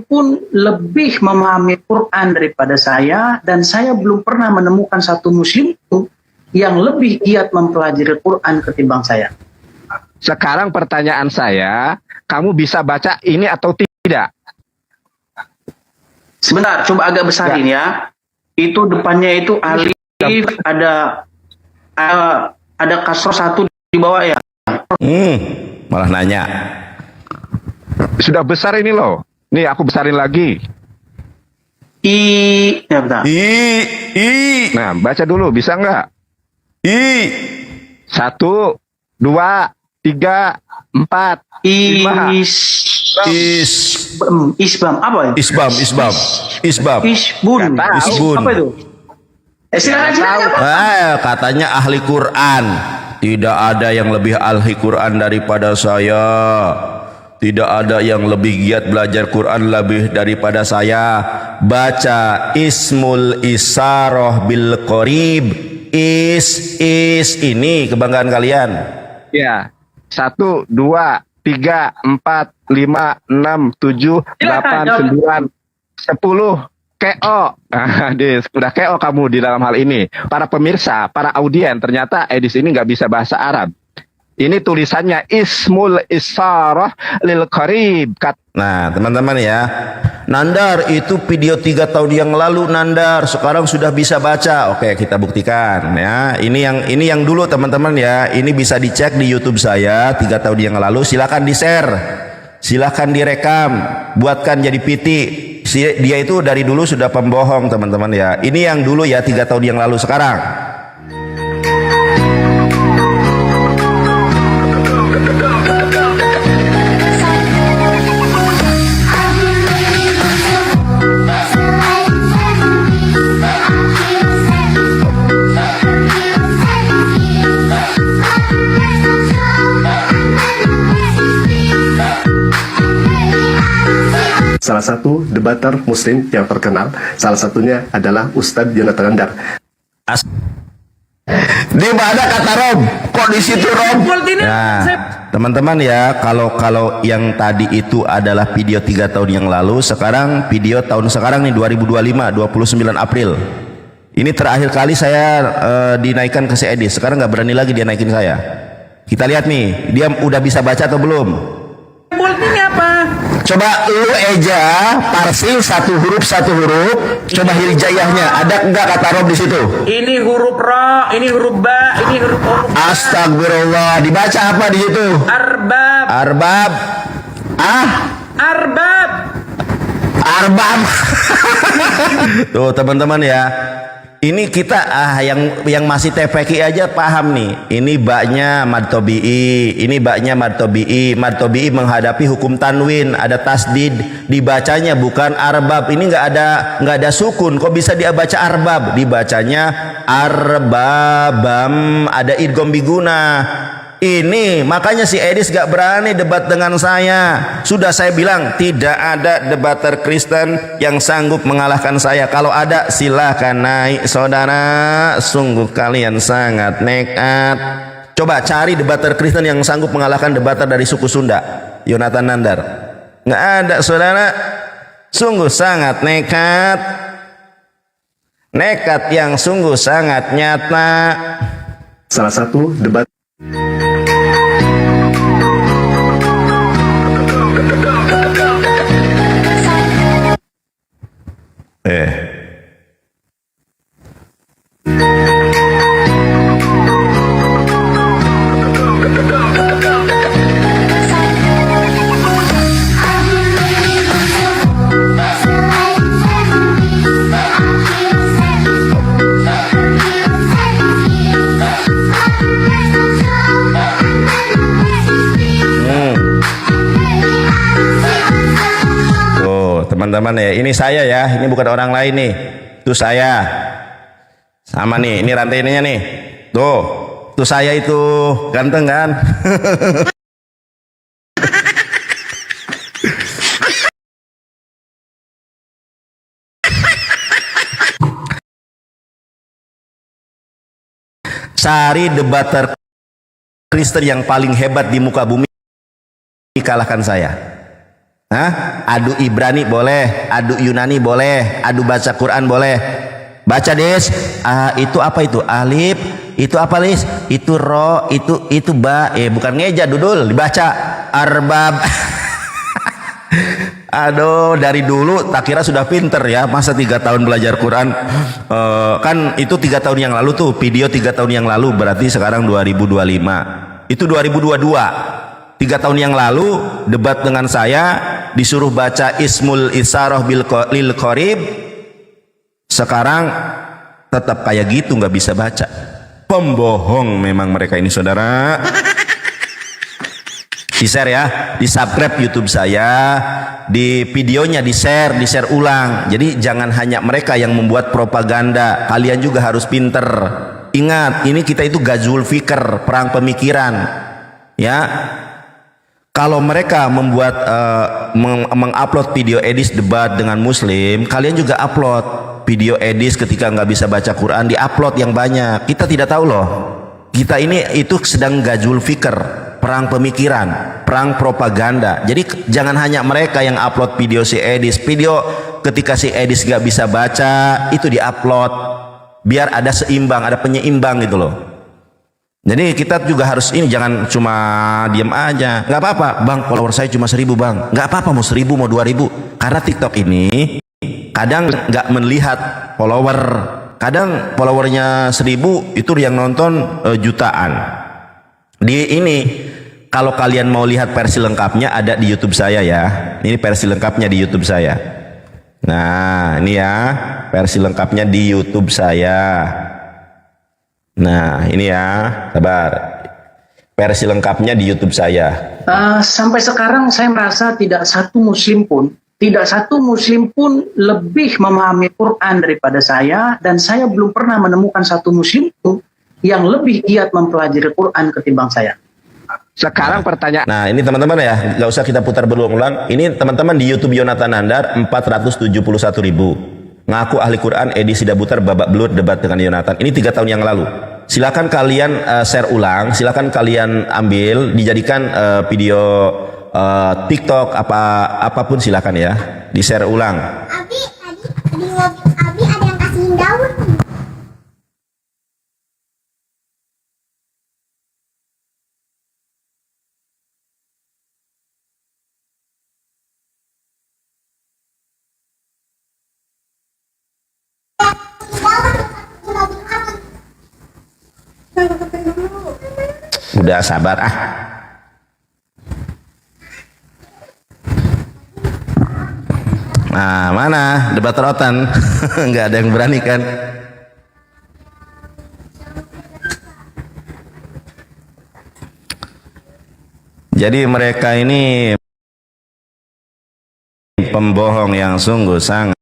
pun lebih memahami Quran daripada saya, dan saya belum pernah menemukan satu muslim pun yang lebih giat mempelajari Quran ketimbang saya. Sekarang pertanyaan saya, kamu bisa baca ini atau tidak? Sebentar, coba agak besarin ya. Itu depannya itu alif, ada kasroh satu di bawah ya. Malah nanya. Sudah besar ini loh. Nih aku besarin lagi. Ya bentar. Nah, baca dulu, bisa nggak? 1, 2, 3, 4, 5. Isbam apa ya? Isbam. Isbun. Apa itu? Silakan. Katanya ahli Quran. Tidak ada yang lebih ahli Quran daripada saya. Tidak ada yang lebih giat belajar Quran lebih daripada saya. Baca ismul isaroh bil qorib. Ini kebanggaan kalian. Ya. 1, 2, 3, 4, 5, 6, 7, 8, 9, 10. KO. Udah KO kamu di dalam hal ini. Para pemirsa, para audien, ternyata Edis ini nggak bisa bahasa Arab. Ini tulisannya Ismul Isarah lil Qarib. Nah, teman-teman ya. Nandar itu video 3 tahun yang lalu Nandar, sekarang sudah bisa baca. Oke, kita buktikan ya. Ini yang dulu teman-teman ya. Ini bisa dicek di YouTube saya 3 tahun yang lalu. Silakan di-share. Silakan direkam, buatkan jadi PT. Dia itu dari dulu sudah pembohong teman-teman ya. Ini yang dulu ya 3 tahun yang lalu. Sekarang salah satu debater muslim yang terkenal. Salah satunya adalah Ustadz Jonathan Nandar. Di mana kata Rom? Kok di situ Rom? Nah, teman-teman ya, kalau yang tadi itu adalah video 3 tahun yang lalu, sekarang video tahun sekarang nih 2025, 29 April. Ini terakhir kali saya dinaikkan ke si Edis. Sekarang nggak berani lagi dia naikin saya. Kita lihat nih, dia udah bisa baca atau belum? Bold ini apa? Coba lu eja parsil satu huruf. Coba hijaiyahnya ada enggak kata Rob di situ? Ini huruf ra, ini huruf ba, ini huruf huruf. Astagfirullah. Dibaca apa di situ? Arbab. Arbab. Arbab. Arbab. Tuh teman-teman ya. Ini kita yang masih TPQ aja paham nih. Ini baknya mad tobi'i, ini baknya mad tobi'i. Mad tobi'i menghadapi hukum tanwin, ada tasdid, dibacanya bukan arbab. Ini nggak ada sukun. Kok bisa dibaca arbab? Dibacanya arbabam, ada idgham biguna. Ini makanya si Edis gak berani debat dengan saya. Sudah saya bilang tidak ada debater Kristen yang sanggup mengalahkan saya. Kalau ada silahkan naik saudara. Sungguh kalian sangat nekat. Coba cari debater Kristen yang sanggup mengalahkan debater dari suku Sunda, Jonathan Nandar. Nggak ada saudara. Sungguh sangat nekat. Nekat yang sungguh sangat nyata. Salah satu debat teman-teman ya, ini saya ya, ini bukan orang lain nih. Itu saya. Sama nih, ini rantai ininya nih. Tuh saya itu ganteng kan? Cari debater Kristen yang paling hebat di muka bumi, kalahkan saya. Adu Ibrani boleh, adu Yunani boleh, adu baca Quran boleh. Baca Des, itu apa itu? Alif, itu apa Lis? Itu ro, itu ba, bukan ngeja dudul, dibaca arbab. Aduh, dari dulu tak kira sudah pinter ya, masa 3 tahun belajar Quran. Kan itu 3 tahun yang lalu tuh, video 3 tahun yang lalu, berarti sekarang 2025. Itu 2022. 3 tahun yang lalu debat dengan saya, disuruh baca Ismul Isarah lil Qorib. Sekarang tetap kayak gitu, nggak bisa baca. Pembohong memang mereka ini saudara. Di share ya, di subscribe YouTube saya, di videonya di share ulang. Jadi jangan hanya mereka yang membuat propaganda, kalian juga harus pinter. Ingat, ini kita itu Ghazwul Fikr, perang pemikiran ya. Kalau mereka membuat mengupload video Edis debat dengan Muslim, kalian juga upload video Edis ketika nggak bisa baca Quran, diupload yang banyak. Kita tidak tahu loh, kita ini itu sedang Ghazwul Fikr, perang pemikiran, perang propaganda. Jadi jangan hanya mereka yang upload video si Edis. Video ketika si Edis nggak bisa baca itu diupload, biar ada seimbang, ada penyeimbang gitu loh. Jadi kita juga harus ini, jangan cuma diam aja. Nggak apa-apa bang, follower saya cuma 1000 bang. Nggak apa-apa mau 1000 mau 2000. Karena TikTok ini kadang nggak melihat follower. Kadang followernya 1000 itu yang nonton jutaan. Di ini kalau kalian mau lihat versi lengkapnya ada di YouTube saya ya. Ini versi lengkapnya di YouTube saya. Nah ini ya versi lengkapnya di YouTube saya. Nah ini ya, sabar. Versi lengkapnya di YouTube saya. Sampai sekarang saya merasa tidak satu muslim pun lebih memahami Quran daripada saya, dan saya belum pernah menemukan satu muslim pun yang lebih giat mempelajari Quran ketimbang saya. Sekarang pertanyaan. Nah ini teman-teman ya, nggak usah kita putar berulang-ulang. Ini teman-teman di YouTube Yonatan Nandar 471.000. Ngaku ahli Quran edisi Dabutar babak belut debat dengan Yonatan. Ini 3 tahun yang lalu. Silakan kalian share ulang, silakan kalian ambil, dijadikan video TikTok apapun silakan ya, di share ulang. Abi tadi di mobil Abi ada yang kasihin daun. Udah sabar ah. Nah mana debat rotan? Nggak ada yang berani kan? Jadi mereka ini pembohong yang sungguh sangat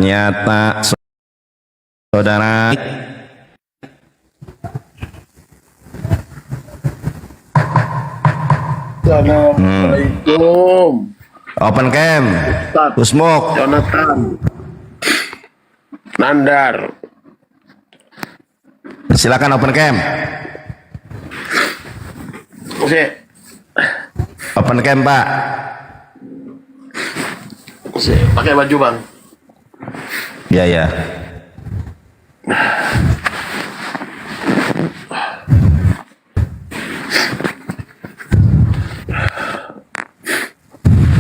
nyata, saudara. Assalamualaikum. Open cam, Usmuk, Yonatan Nandar. silakan open cam. Oke. Open cam Pak. Oke, pakai baju bang. Ya ya.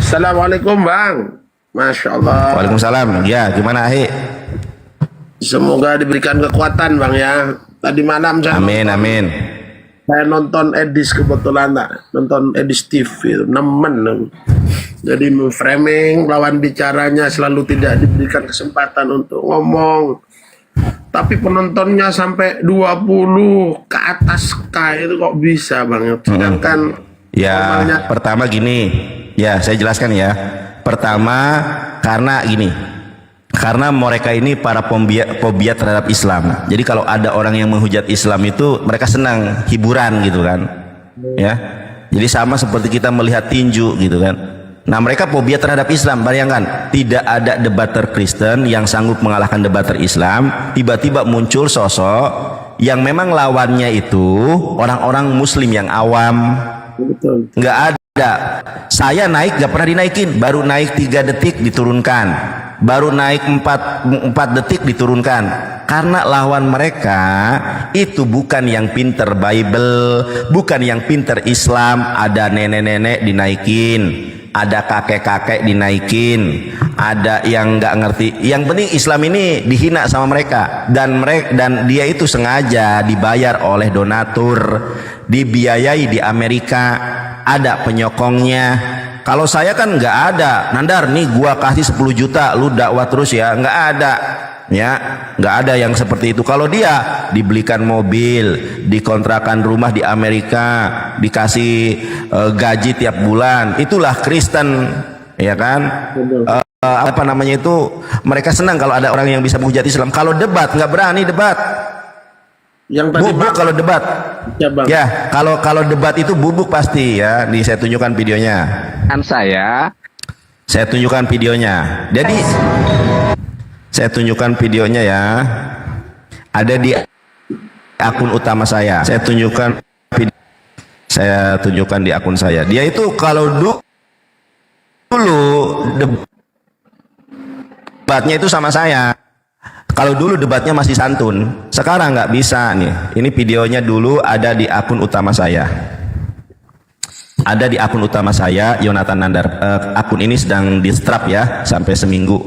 Assalamualaikum bang. Masya Allah. Waalaikumsalam. Ya gimana Ahi? Semoga diberikan kekuatan bang ya. Tadi malam saya Amin amin. saya nonton Edis kebetulan nonton Edis TV nemen. Jadi framing lawan bicaranya selalu tidak diberikan kesempatan untuk ngomong. Tapi penontonnya sampai 20 ke atas itu kok bisa bang. Sedangkan Ya normalnya pertama gini. Ya saya jelaskan ya. Pertama karena gini. Karena mereka ini para fobia terhadap Islam. Jadi kalau ada orang yang menghujat Islam itu mereka senang hiburan gitu kan. Ya. Jadi sama seperti kita melihat tinju gitu kan. Nah mereka fobia terhadap Islam. Bayangkan tidak ada debater Kristen yang sanggup mengalahkan debater Islam. Tiba-tiba muncul sosok yang memang lawannya itu orang-orang Muslim yang awam. betul. Nggak ada. Saya naik gak pernah dinaikin. Baru naik 3 detik diturunkan. Baru naik 4 detik diturunkan. Karena lawan mereka itu bukan yang pinter Bible, bukan yang pinter Islam. Ada nenek-nenek dinaikin, ada kakek-kakek dinaikin, ada yang nggak ngerti. Yang penting Islam ini dihina sama mereka, dan dia itu sengaja dibayar oleh donatur, dibiayai di Amerika, ada penyokongnya. Kalau saya kan nggak ada. Nandar nih gua kasih 10 juta lu dakwah terus ya, nggak ada ya, nggak ada yang seperti itu. Kalau dia dibelikan mobil, dikontrakan rumah di Amerika, dikasih gaji tiap bulan, itulah Kristen ya kan. Apa namanya itu, mereka senang kalau ada orang yang bisa menghujat Islam. Kalau debat nggak berani debat. Yang tadi Bubuk kalau debat. ya, bang. Ya, kalau debat itu bubuk pasti ya. Nih saya tunjukkan videonya. Kan saya Tunjukkan videonya. Jadi saya tunjukkan videonya ya. Ada di akun utama saya. Saya tunjukkan di akun saya. Dia itu kalau dulu debatnya itu sama saya. Kalau dulu debatnya masih santun, sekarang nggak bisa nih. Ini videonya dulu ada di akun utama saya. Ada di akun utama saya, Yonatan Nandar. Akun ini sedang di strap ya, sampai seminggu.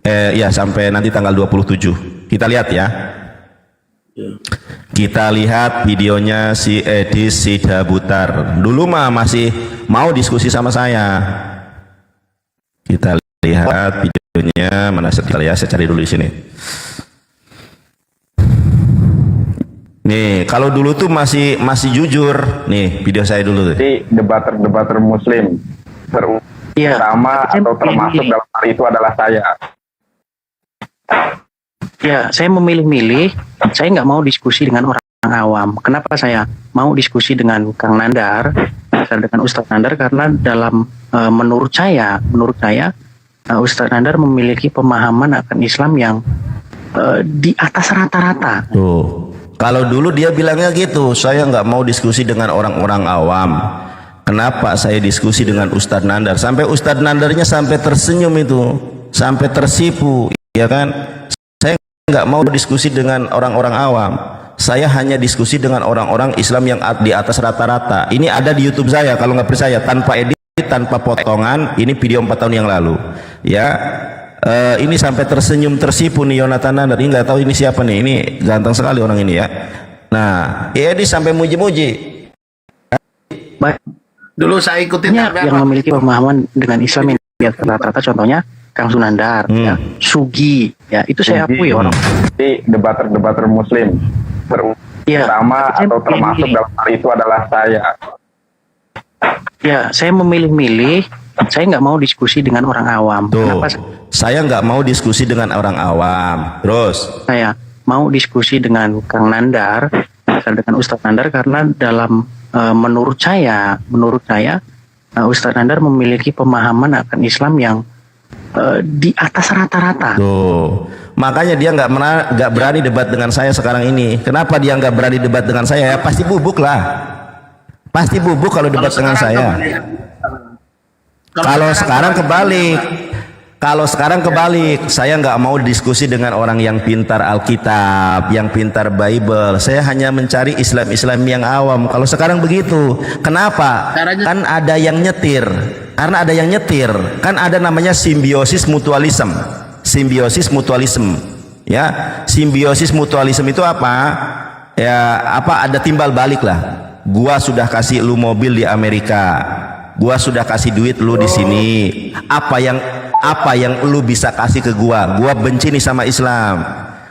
Ya sampai nanti tanggal 27. Kita lihat ya. Kita lihat videonya si Edis Sidabutar. Dulu mah masih mau diskusi sama saya. Kita lihat videonya mana sekali ya, saya cari dulu di sini. Nih, kalau dulu tuh masih jujur. Nih, video saya dulu tuh. di debater Muslim terutama atau termasuk dalam hal itu adalah saya. Ya, saya memilih-milih, saya nggak mau diskusi dengan orang awam. Kenapa saya mau diskusi dengan Kang Nandar, dengan Ustadz Nandar, karena dalam menurut saya Ustadz Nandar memiliki pemahaman akan Islam yang di atas rata-rata. Tuh, kalau dulu dia bilangnya gitu, saya nggak mau diskusi dengan orang-orang awam. Kenapa saya diskusi dengan Ustadz Nandar? Sampai Ustadz Nandarnya sampai tersenyum itu, sampai tersipu, ya kan? Saya nggak mau diskusi dengan orang-orang awam. Saya hanya diskusi dengan orang-orang Islam yang di atas rata-rata. Ini ada di YouTube saya, kalau nggak percaya, tanpa edit, tanpa potongan. Ini video 4 tahun yang lalu, ya. Ini sampai tersenyum tersipu nih Yonatan Nandar. Ini nggak tahu ini siapa nih. Ini ganteng sekali orang ini ya. Nah, ini sampai muji-muji. Baik. Dulu saya ikutin Banyak yang memiliki pemahaman dengan Islam yang di atas rata-rata. Contohnya Kang Sunandar, ya, Sugi, ya itu saya akui orang. Di debater Muslim terutama atau termasuk dalam hal itu adalah saya. Ya, saya memilih-milih. Saya nggak mau diskusi dengan orang awam. Tuh, Kenapa saya nggak mau diskusi dengan orang awam. Terus saya mau diskusi dengan Kang Nandar, dengan Ustadz Nandar, karena dalam menurut saya Ustadz Nandar memiliki pemahaman akan Islam yang di atas rata-rata. tuh, makanya dia nggak berani debat dengan saya sekarang ini. Kenapa dia nggak berani debat dengan saya? Ya, pasti bubuk lah. Pasti bubuk kalau debat dengan saya. Kalau sekarang kebalik, saya nggak mau diskusi dengan orang yang pintar Alkitab, yang pintar Bible. Saya hanya mencari Islam yang awam. Kalau sekarang begitu, kenapa? Kan ada yang nyetir. Karena ada yang nyetir, kan ada namanya simbiosis mutualisme. Simbiosis mutualisme, ya. Simbiosis mutualisme itu apa? Ya, ada timbal balik lah. Gua sudah kasih lu mobil di Amerika. Gua sudah kasih duit lu di sini. Apa yang lu bisa kasih ke gua benci nih sama Islam.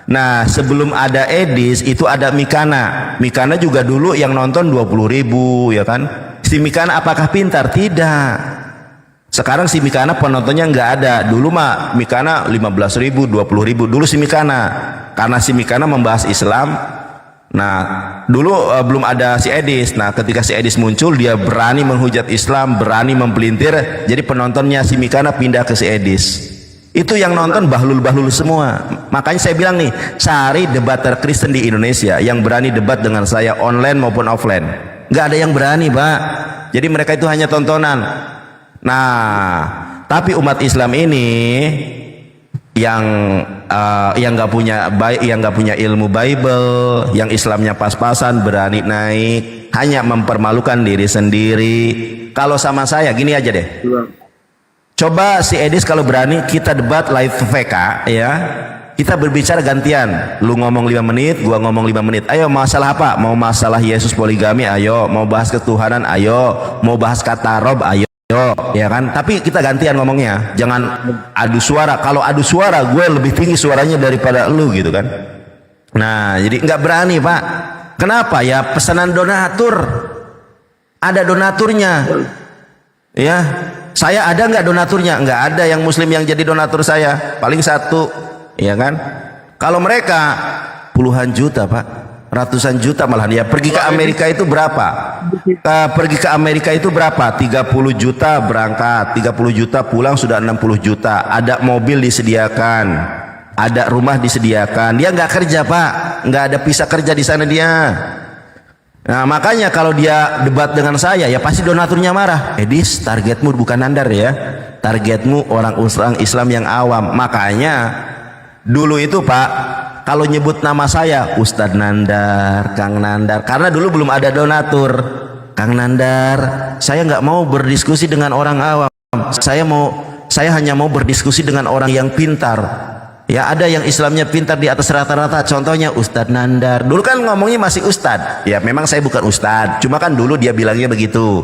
Nah, sebelum ada Edis itu ada Mikana. Mikana juga dulu yang nonton 20.000, ya kan? Si Mikana apakah pintar? Tidak. Sekarang si Mikana penontonnya nggak ada. Dulu mah Mikana 15.000, 20.000. Dulu si Mikana, karena si Mikana membahas Islam. Nah, dulu belum ada si Edis. Nah, ketika si Edis muncul, dia berani menghujat Islam, berani mempelintir. Jadi penontonnya si Mikana pindah ke si Edis. Itu yang nonton bahlul-bahlul semua. Makanya saya bilang nih, cari debater Kristen di Indonesia yang berani debat dengan saya online maupun offline. Nggak ada yang berani, Pak. Jadi mereka itu hanya tontonan. Nah, tapi umat Islam ini yang nggak punya ilmu Bible, yang Islamnya pas-pasan, berani naik, hanya mempermalukan diri sendiri. Kalau sama saya gini aja deh, coba si Edis kalau berani kita debat live VK, ya, kita berbicara gantian, lu ngomong 5 menit, gua ngomong 5 menit. Ayo, masalah apa? Mau masalah Yesus poligami, ayo. Mau bahas ketuhanan, ayo. Mau bahas kata Rob, ayo, ya kan? Tapi kita gantian ngomongnya, jangan adu suara. Kalau adu suara, gue lebih tinggi suaranya daripada lu, gitu kan? Nah, jadi nggak berani, Pak. Kenapa? Ya pesanan donatur, ada donaturnya, ya. Saya ada nggak donaturnya? Nggak ada yang Muslim yang jadi donatur saya, paling 1, ya kan? Kalau mereka puluhan juta, Pak. Ratusan juta malahan. Ya, pergi ke Amerika itu berapa? Pergi ke Amerika itu berapa? 30 juta berangkat, 30 juta pulang, sudah 60 juta. Ada mobil disediakan, ada rumah disediakan. Dia nggak kerja, Pak. Nggak ada pisah kerja di sana dia. Nah, makanya kalau dia debat dengan saya, ya pasti donaturnya marah. Edis, targetmu bukan Nandar ya. Targetmu orang Islam yang awam. Makanya dulu itu, Pak, kalau nyebut nama saya Ustadz Nandar, Kang Nandar, karena dulu belum ada donatur. Kang Nandar, saya nggak mau berdiskusi dengan orang awam. Saya hanya mau berdiskusi dengan orang yang pintar. Ya, ada yang Islamnya pintar di atas rata-rata. Contohnya Ustadz Nandar. Dulu kan ngomongnya masih Ustadz. Ya, memang saya bukan Ustadz. Cuma kan dulu dia bilangnya begitu.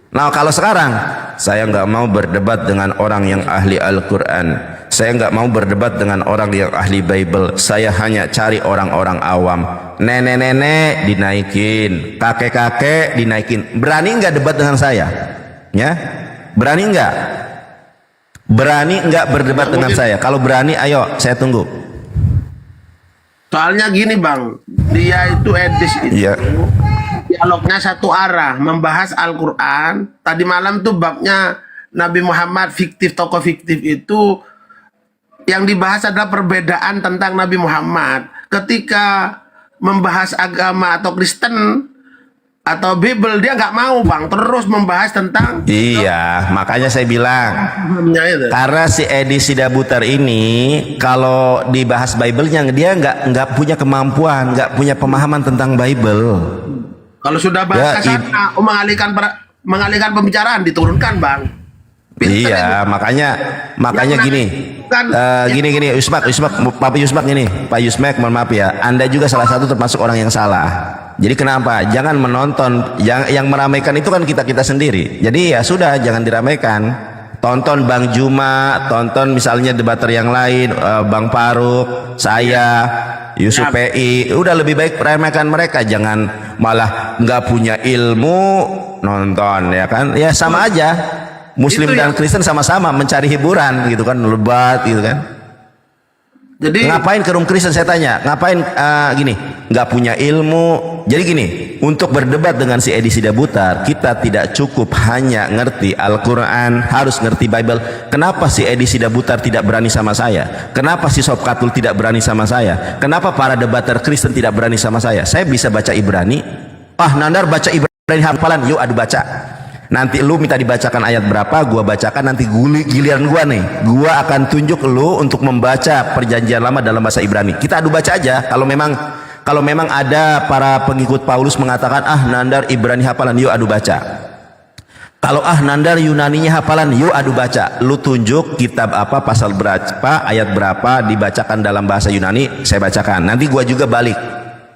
Nah, kalau sekarang saya nggak mau berdebat dengan orang yang ahli Al-Quran. Saya nggak mau berdebat dengan orang yang ahli Bible. Saya hanya cari orang-orang awam. Nenek-nenek dinaikin, kakek-kakek dinaikin. Berani nggak debat dengan saya? Ya, berani nggak? Berani nggak berdebat dengan saya? Kalau berani, ayo, saya tunggu. Soalnya gini bang, dia itu Edis itu Iya. dialognya satu arah, membahas Al-Quran. Tadi malam tuh babnya Nabi Muhammad fiktif, tokoh fiktif itu yang dibahas adalah perbedaan tentang Nabi Muhammad. Ketika membahas agama atau Kristen atau Bible, dia nggak mau bang, terus membahas tentang Iya, makanya saya bilang, pahamnya itu. karena si Edi Sidabutar ini kalau dibahas Bible-nya dia nggak punya kemampuan, nggak punya pemahaman tentang Bible. Kalau sudah bahas ke sana, mengalihkan pembicaraan diturunkan bang. Pinter Iya, itu. makanya Yang gini. kan- Gini Yusmak, Pak Yusmak ini, Pak Yusmak, mohon maaf ya, Anda juga salah satu termasuk orang yang salah. Jadi kenapa? Jangan menonton, yang meramaikan itu kan kita sendiri. Jadi ya sudah, jangan diramaikan. Tonton Bang Juma, tonton misalnya debater yang lain, Bang Faruk, saya, Yusuf PI. Udah lebih baik ramaikan mereka, jangan malah nggak punya ilmu nonton ya kan? Ya sama aja. Muslim Itu dan Kristen sama-sama mencari hiburan gitu kan, lebat gitu kan. Jadi Ngapain ke room Kristen, saya tanya, ngapain gini, nggak punya ilmu. Jadi gini, untuk berdebat dengan si Edi Sidabutar, kita tidak cukup hanya ngerti Al-Quran, harus ngerti Bible. Kenapa si Edi Sidabutar tidak berani sama saya? Kenapa si Sob Katul tidak berani sama saya? Kenapa para debater Kristen tidak berani sama saya? Saya bisa baca Ibrani. Nandar baca Ibrani hafalan, yuk adu baca. Nanti lu minta dibacakan ayat berapa, gua bacakan, nanti giliran gua nih. Gua akan tunjuk lu untuk membaca perjanjian lama dalam bahasa Ibrani. Kita adu baca aja. Kalau memang ada para pengikut Paulus mengatakan, Nandar Ibrani hafalan, yuk adu baca. Kalau Nandar Yunaninya hafalan, yuk adu baca. Lu tunjuk kitab apa, pasal berapa, ayat berapa dibacakan dalam bahasa Yunani, saya bacakan. Nanti gua juga balik.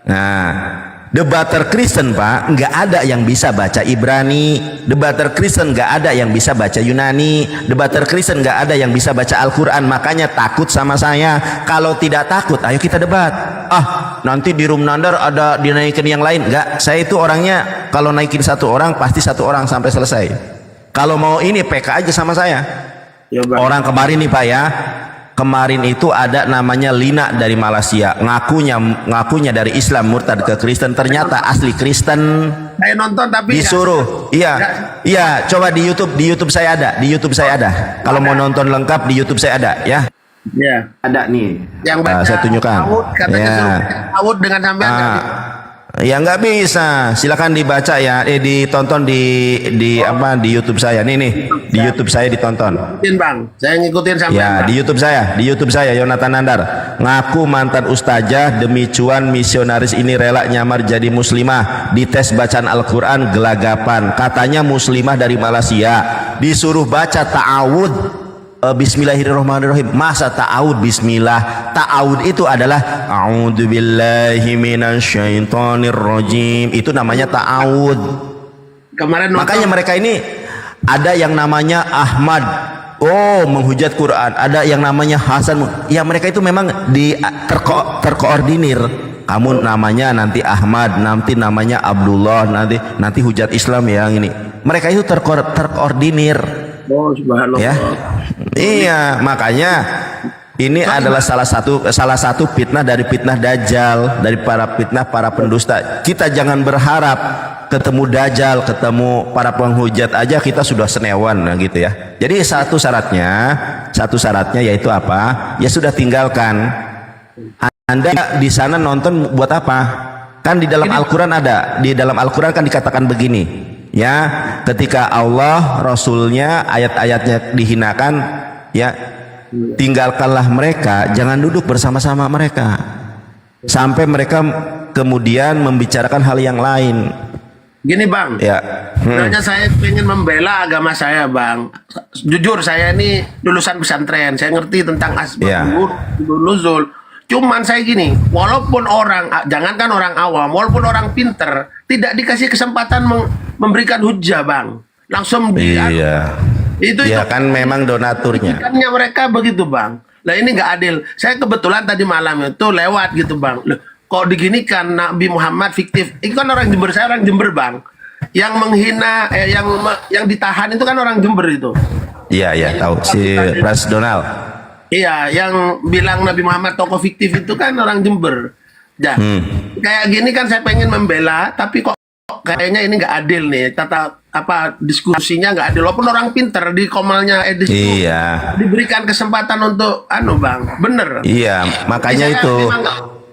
Nah, debater Kristen Pak, nggak ada yang bisa baca Ibrani. Debater Kristen nggak ada yang bisa baca Yunani. Debater Kristen nggak ada yang bisa baca Al-Quran. Makanya takut sama saya. Kalau tidak takut, ayo kita debat. Nanti di room Nandar ada dinaikin yang lain. Nggak, saya itu orangnya kalau naikin satu orang pasti satu orang sampai selesai. Kalau mau ini PK aja sama saya. Ya, Bang. Orang kemarin nih Pak ya, kemarin itu ada namanya Lina dari Malaysia, ngakunya dari Islam murtad ke Kristen, ternyata asli Kristen. saya nonton tapi Disuruh, iya, coba di YouTube saya ada, kalau mau nonton lengkap di YouTube saya ada ya. ya Ada nih. yang baca saya tunjukkan. Daud, katanya Ya. suruh Daud dengan sampean. Ya nggak bisa, silakan dibaca ya, ditonton di YouTube saya nih, di YouTube saya ditonton. Ngikutin bang, saya ngikutin sampean. Ya, Bang. di YouTube saya Yonatan Nandar. Ngaku mantan ustazah demi cuan, misionaris ini rela nyamar jadi muslimah. Dites bacaan Al-Quran gelagapan. Katanya muslimah dari Malaysia. Disuruh baca ta'awud. Bismillahirrahmanirrahim. Masa ta'awud bismillah? Ta'awud itu adalah a'udzubillahi minasyaitonirrajim. Itu namanya ta'awud. Kemarin nonton, Makanya mereka ini ada yang namanya Ahmad, menghujat Quran. Ada yang namanya Hasan. Ya mereka itu memang terkoordinir. Kamu namanya nanti Ahmad, nanti namanya Abdullah, nanti hujat Islam yang ini. Mereka itu terkoordinir. subhanallah. Ya, iya, makanya ini adalah salah satu fitnah dari fitnah Dajjal, dari para pendusta. Kita jangan berharap ketemu Dajjal, ketemu para penghujat aja kita sudah senewan gitu ya. Jadi satu syaratnya yaitu apa? Ya sudah, tinggalkan. Anda di sana nonton buat apa? Kan di dalam Al-Quran ada, di dalam Al-Quran kan dikatakan begini. Ya, ketika Allah, Rasulnya, ayat-ayatnya dihinakan, ya tinggalkanlah mereka, jangan duduk bersama-sama mereka sampai mereka kemudian membicarakan hal yang lain. Gini bang, Ya, sebenarnya saya ingin membela agama saya bang. Jujur saya ini lulusan pesantren, saya ngerti tentang Ya. asbabun nuzul. Cuman saya gini, walaupun jangankan orang awam, walaupun orang pinter, tidak dikasih kesempatan memberikan hujah bang, langsung iya. itu Ya kan memang donaturnya. Ikannya mereka begitu bang. Lah ini nggak adil. Saya kebetulan tadi malam itu lewat gitu bang. Loh, kok diginikan Nabi Muhammad fiktif? Itu kan orang Jember, saya orang Jember bang. Yang menghina, yang ditahan itu kan orang Jember itu. Iya, tahu si Pras Donald. Iya, yang bilang Nabi Muhammad tokoh fiktif itu kan orang Jember. Ya, kayak gini kan saya pengen membela, tapi kok kayaknya ini nggak adil nih. Tata apa diskusinya nggak adil. Walaupun orang pinter di komalnya Edis itu Iya. diberikan kesempatan untuk bang, bener. Iya, makanya Saya itu.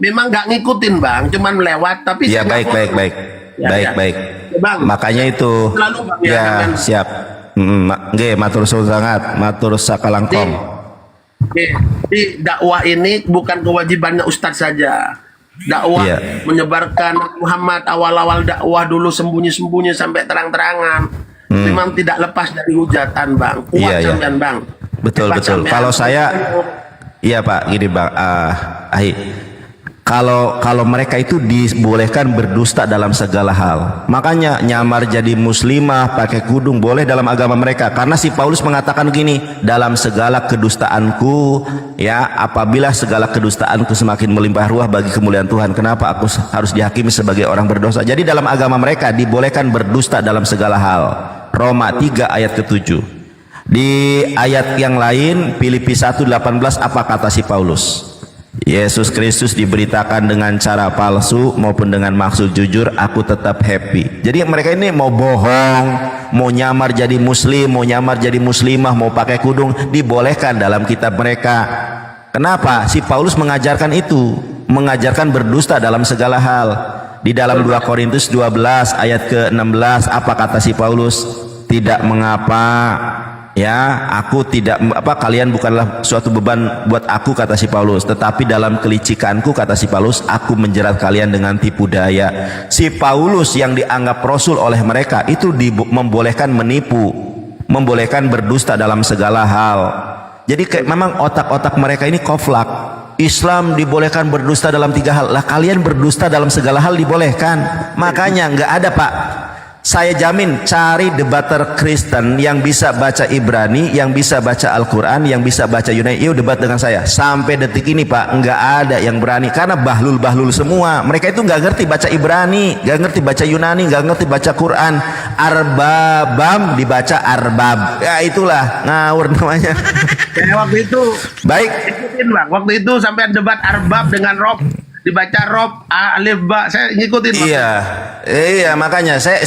memang nggak ngikutin bang, cuman melewat. Tapi Iya, saya nggak baik. Ya, Baik, ya. baik. Bang, Makanya itu. selalu bang Ya, jangan. siap. Nggih, matur suwun sangat, matur sakalangkong. Di dakwah ini bukan kewajibannya ustadz saja. Dakwah Iya. menyebarkan Muhammad awal-awal dakwah dulu sembunyi-sembunyi sampai terang-terangan. Memang tidak lepas dari hujatan bang. Kuat Iya, iya. sampean bang. Betul. Hebat sampean. Kalau saya, iya Pak, gini Bang, Ahi. Kalau mereka itu dibolehkan berdusta dalam segala hal. Makanya nyamar jadi muslimah, pakai kudung boleh dalam agama mereka. Karena si Paulus mengatakan gini, dalam segala kedustaanku, ya, apabila segala kedustaanku semakin melimpah ruah bagi kemuliaan Tuhan, kenapa aku harus dihakimi sebagai orang berdosa? Jadi dalam agama mereka dibolehkan berdusta dalam segala hal. Roma 3 ayat ke-7. Di ayat yang lain, Filipi 1:18, apa kata si Paulus? Yesus Kristus diberitakan dengan cara palsu maupun dengan maksud jujur, aku tetap happy. Jadi mereka ini mau bohong, mau nyamar jadi muslim, mau nyamar jadi muslimah, mau pakai kudung, dibolehkan dalam kitab mereka. Kenapa? Si Paulus mengajarkan itu, mengajarkan berdusta dalam segala hal. Di dalam 2 Korintus 12 ayat ke-16, apa kata si Paulus? Tidak mengapa, ya, aku tidak kalian bukanlah suatu beban buat aku, kata si Paulus, tetapi dalam kelicikanku, kata si Paulus, aku menjerat kalian dengan tipu daya. Si Paulus yang dianggap rasul oleh mereka itu membolehkan menipu, membolehkan berdusta dalam segala hal. Jadi memang otak-otak mereka ini koflak. Islam dibolehkan berdusta dalam 3 hal, lah kalian berdusta dalam segala hal dibolehkan. Makanya nggak ada Pak. Saya jamin, cari debater Kristen yang bisa baca Ibrani, yang bisa baca Al-Quran, yang bisa baca Yunani. Yuk debat dengan saya. Sampai detik ini Pak, nggak ada yang berani. Karena bahlul-bahlul semua. Mereka itu nggak ngerti baca Ibrani, nggak ngerti baca Yunani, nggak ngerti baca Quran. Arbabam dibaca arbab. Ya itulah, ngawur namanya. Kayak waktu itu. Baik. Ikutin bang. Waktu itu sampai debat arbab dengan rob. Dibaca rob alif ba, saya ngikutin bang. Iya, makanya saya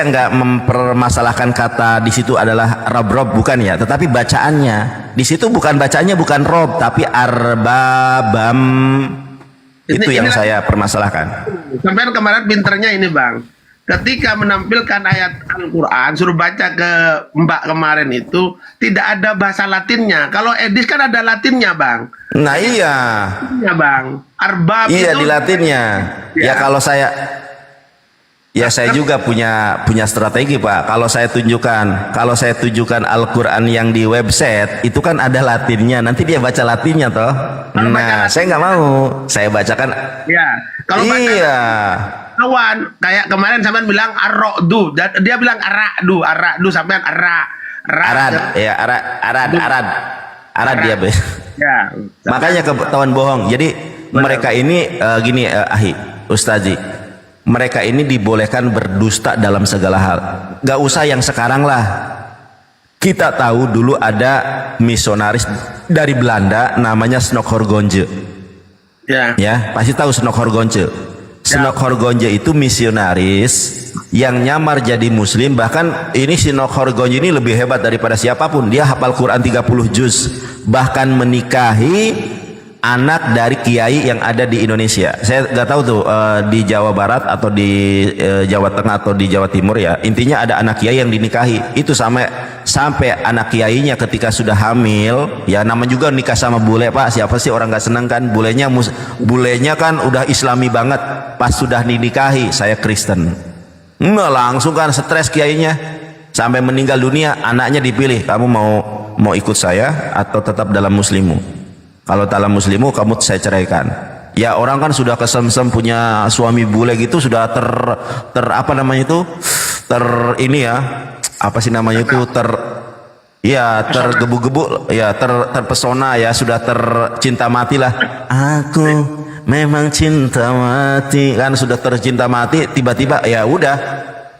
nggak mempermasalahkan kata di situ adalah rob bukan ya, tetapi bacaannya di situ bukan bacaannya bukan rob tapi arbabam. Itu yang saya permasalahkan. Sampai kemarin pinternya ini bang, ketika menampilkan ayat Al-Quran suruh baca ke Mbak kemarin itu tidak ada bahasa Latinnya. Kalau Edis kan ada Latinnya bang. Nah iya. Iya bang. Arbab iya itu, di Latinnya. Ya kalau saya juga punya strategi Pak. Kalau saya tunjukkan Al-Quran yang di website itu kan ada Latinnya. Nanti dia baca Latinnya toh. Nah saya nggak mau. Saya bacakan. Ya. Kalau iya. Kawan, kayak kemarin sampean bilang arrodu, dia bilang aradu sampean arad dia be. Ya. Makanya ketahuan bohong. Jadi mereka ini gini Ahi, Ustazi, mereka ini dibolehkan berdusta dalam segala hal. Gak usah yang sekarang lah. Kita tahu dulu ada misionaris dari Belanda namanya Snokhorgonje. Ya, pasti tahu Snokhorgonje. Snokhorgonje itu misionaris yang nyamar jadi muslim. Bahkan ini Snokhorgonje ini lebih hebat daripada siapapun. Dia hafal Quran 30 juz, bahkan menikahi anak dari kiai yang ada di Indonesia. Saya nggak tahu tuh di Jawa Barat atau di Jawa Tengah atau di Jawa Timur ya. Intinya ada anak kiai yang dinikahi. Itu sampai anak kiainya ketika sudah hamil, ya nama juga nikah sama bule Pak. Siapa sih orang nggak seneng kan? Bulenya kan udah Islami banget. Pas sudah dinikahi, saya Kristen. Nggak, langsung kan stres kiainya. Sampai meninggal dunia, anaknya dipilih. Kamu mau ikut saya atau tetap dalam muslimu? Kalau dalam muslimu kamu saya ceraikan. Ya orang kan sudah kesemsem punya suami bule gitu, sudah apa namanya itu? Ini ya. Apa sih namanya itu? Tergebu-gebu ya, terpesona ya, sudah tercinta mati lah. Aku memang cinta mati, kan sudah tercinta mati, tiba-tiba ya udah.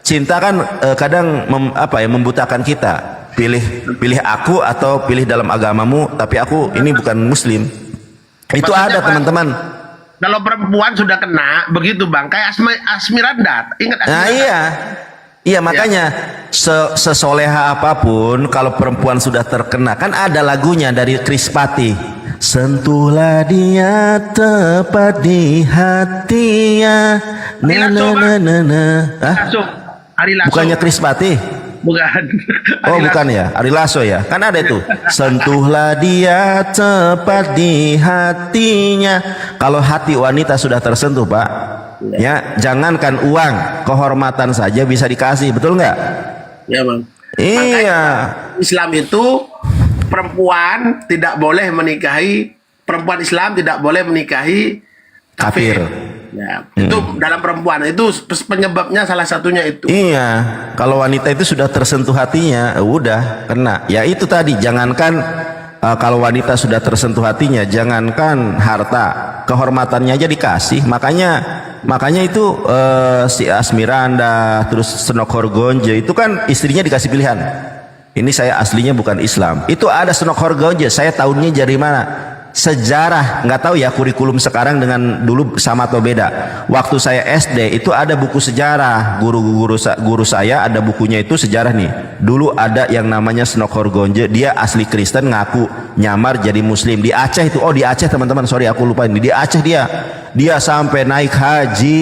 Cinta kan kadang membutakan kita. Pilih aku atau pilih dalam agamamu, tapi aku ini bukan muslim. Itu ada teman-teman. kalau perempuan sudah kena begitu bang, kayak Asmiranda, ingat Nah Asmiranda? iya, iya makanya sesoleha apapun kalau perempuan sudah terkena, kan ada lagunya dari Krispati, sentuhlah dia tepat di hatinya, Lasso, Ari Lasso. bukannya Krispati? Bukan. Oh bukan ya, Ari Lasso ya, kan ada itu, sentuhlah dia tepat di hatinya. Kalau hati wanita sudah tersentuh Pak, ya jangankan uang, kehormatan saja bisa dikasih, betul nggak? Ya bang. Iya. Islam itu perempuan tidak boleh menikahi, perempuan Islam tidak boleh menikahi Kafir. Ya, itu dalam perempuan itu penyebabnya salah satunya itu. Iya, kalau wanita itu sudah tersentuh hatinya, udah kena. Ya itu tadi, jangankan kalau wanita sudah tersentuh hatinya, jangankan harta, kehormatannya aja dikasih. Makanya itu si Asmiranda, terus Senok Horgonje itu kan istrinya dikasih pilihan. Ini saya aslinya bukan Islam. Itu ada Senok Horgonje, saya tahunnya dari mana? Sejarah, nggak tahu ya kurikulum sekarang dengan dulu sama atau beda. Waktu saya SD itu ada buku sejarah, guru saya ada bukunya itu sejarah nih. Dulu ada yang namanya Senok Horgonje, dia asli Kristen ngaku nyamar jadi Muslim di Aceh itu. Oh di Aceh teman-teman, sorry aku lupa ini di Aceh dia sampai naik haji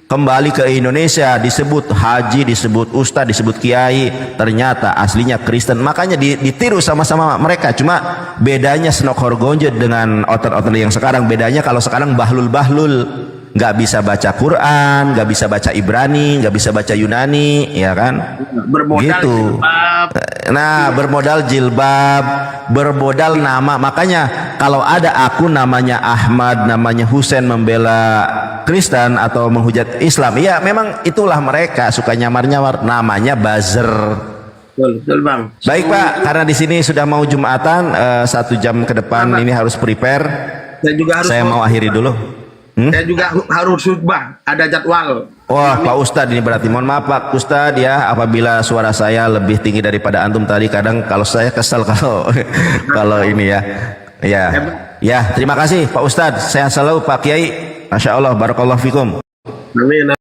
kembali ke Indonesia, disebut haji, disebut ustadz, disebut kiai, ternyata aslinya Kristen. Makanya ditiru sama-sama mereka. Cuma bedanya Senok Horgonje dengan otot-otot yang sekarang, bedanya kalau sekarang bahlul, nggak bisa baca Quran, nggak bisa baca Ibrani, nggak bisa baca Yunani, ya kan? Bermodal Gitu. jilbab. Nah, bermodal jilbab, bermodal nama. Makanya kalau ada akun namanya Ahmad, namanya Husain membela Kristen atau menghujat Islam, ya memang itulah mereka suka nyamar-nyamar, namanya buzzer. Betul bang. Baik Pak, karena di sini sudah mau Jumatan, 1 jam ke depan ini harus prepare. Saya mau akhiri dulu. Saya juga harus khutbah, ada jadwal. Wah Pak Ustadz ini berarti, mohon maaf Pak Ustadz ya, apabila suara saya lebih tinggi daripada antum tadi, kadang kalau saya kesel kalau ini ya terima kasih Pak Ustadz, saya selalu Pak Kiai, Masya Allah, barakallahu fikum. Amin.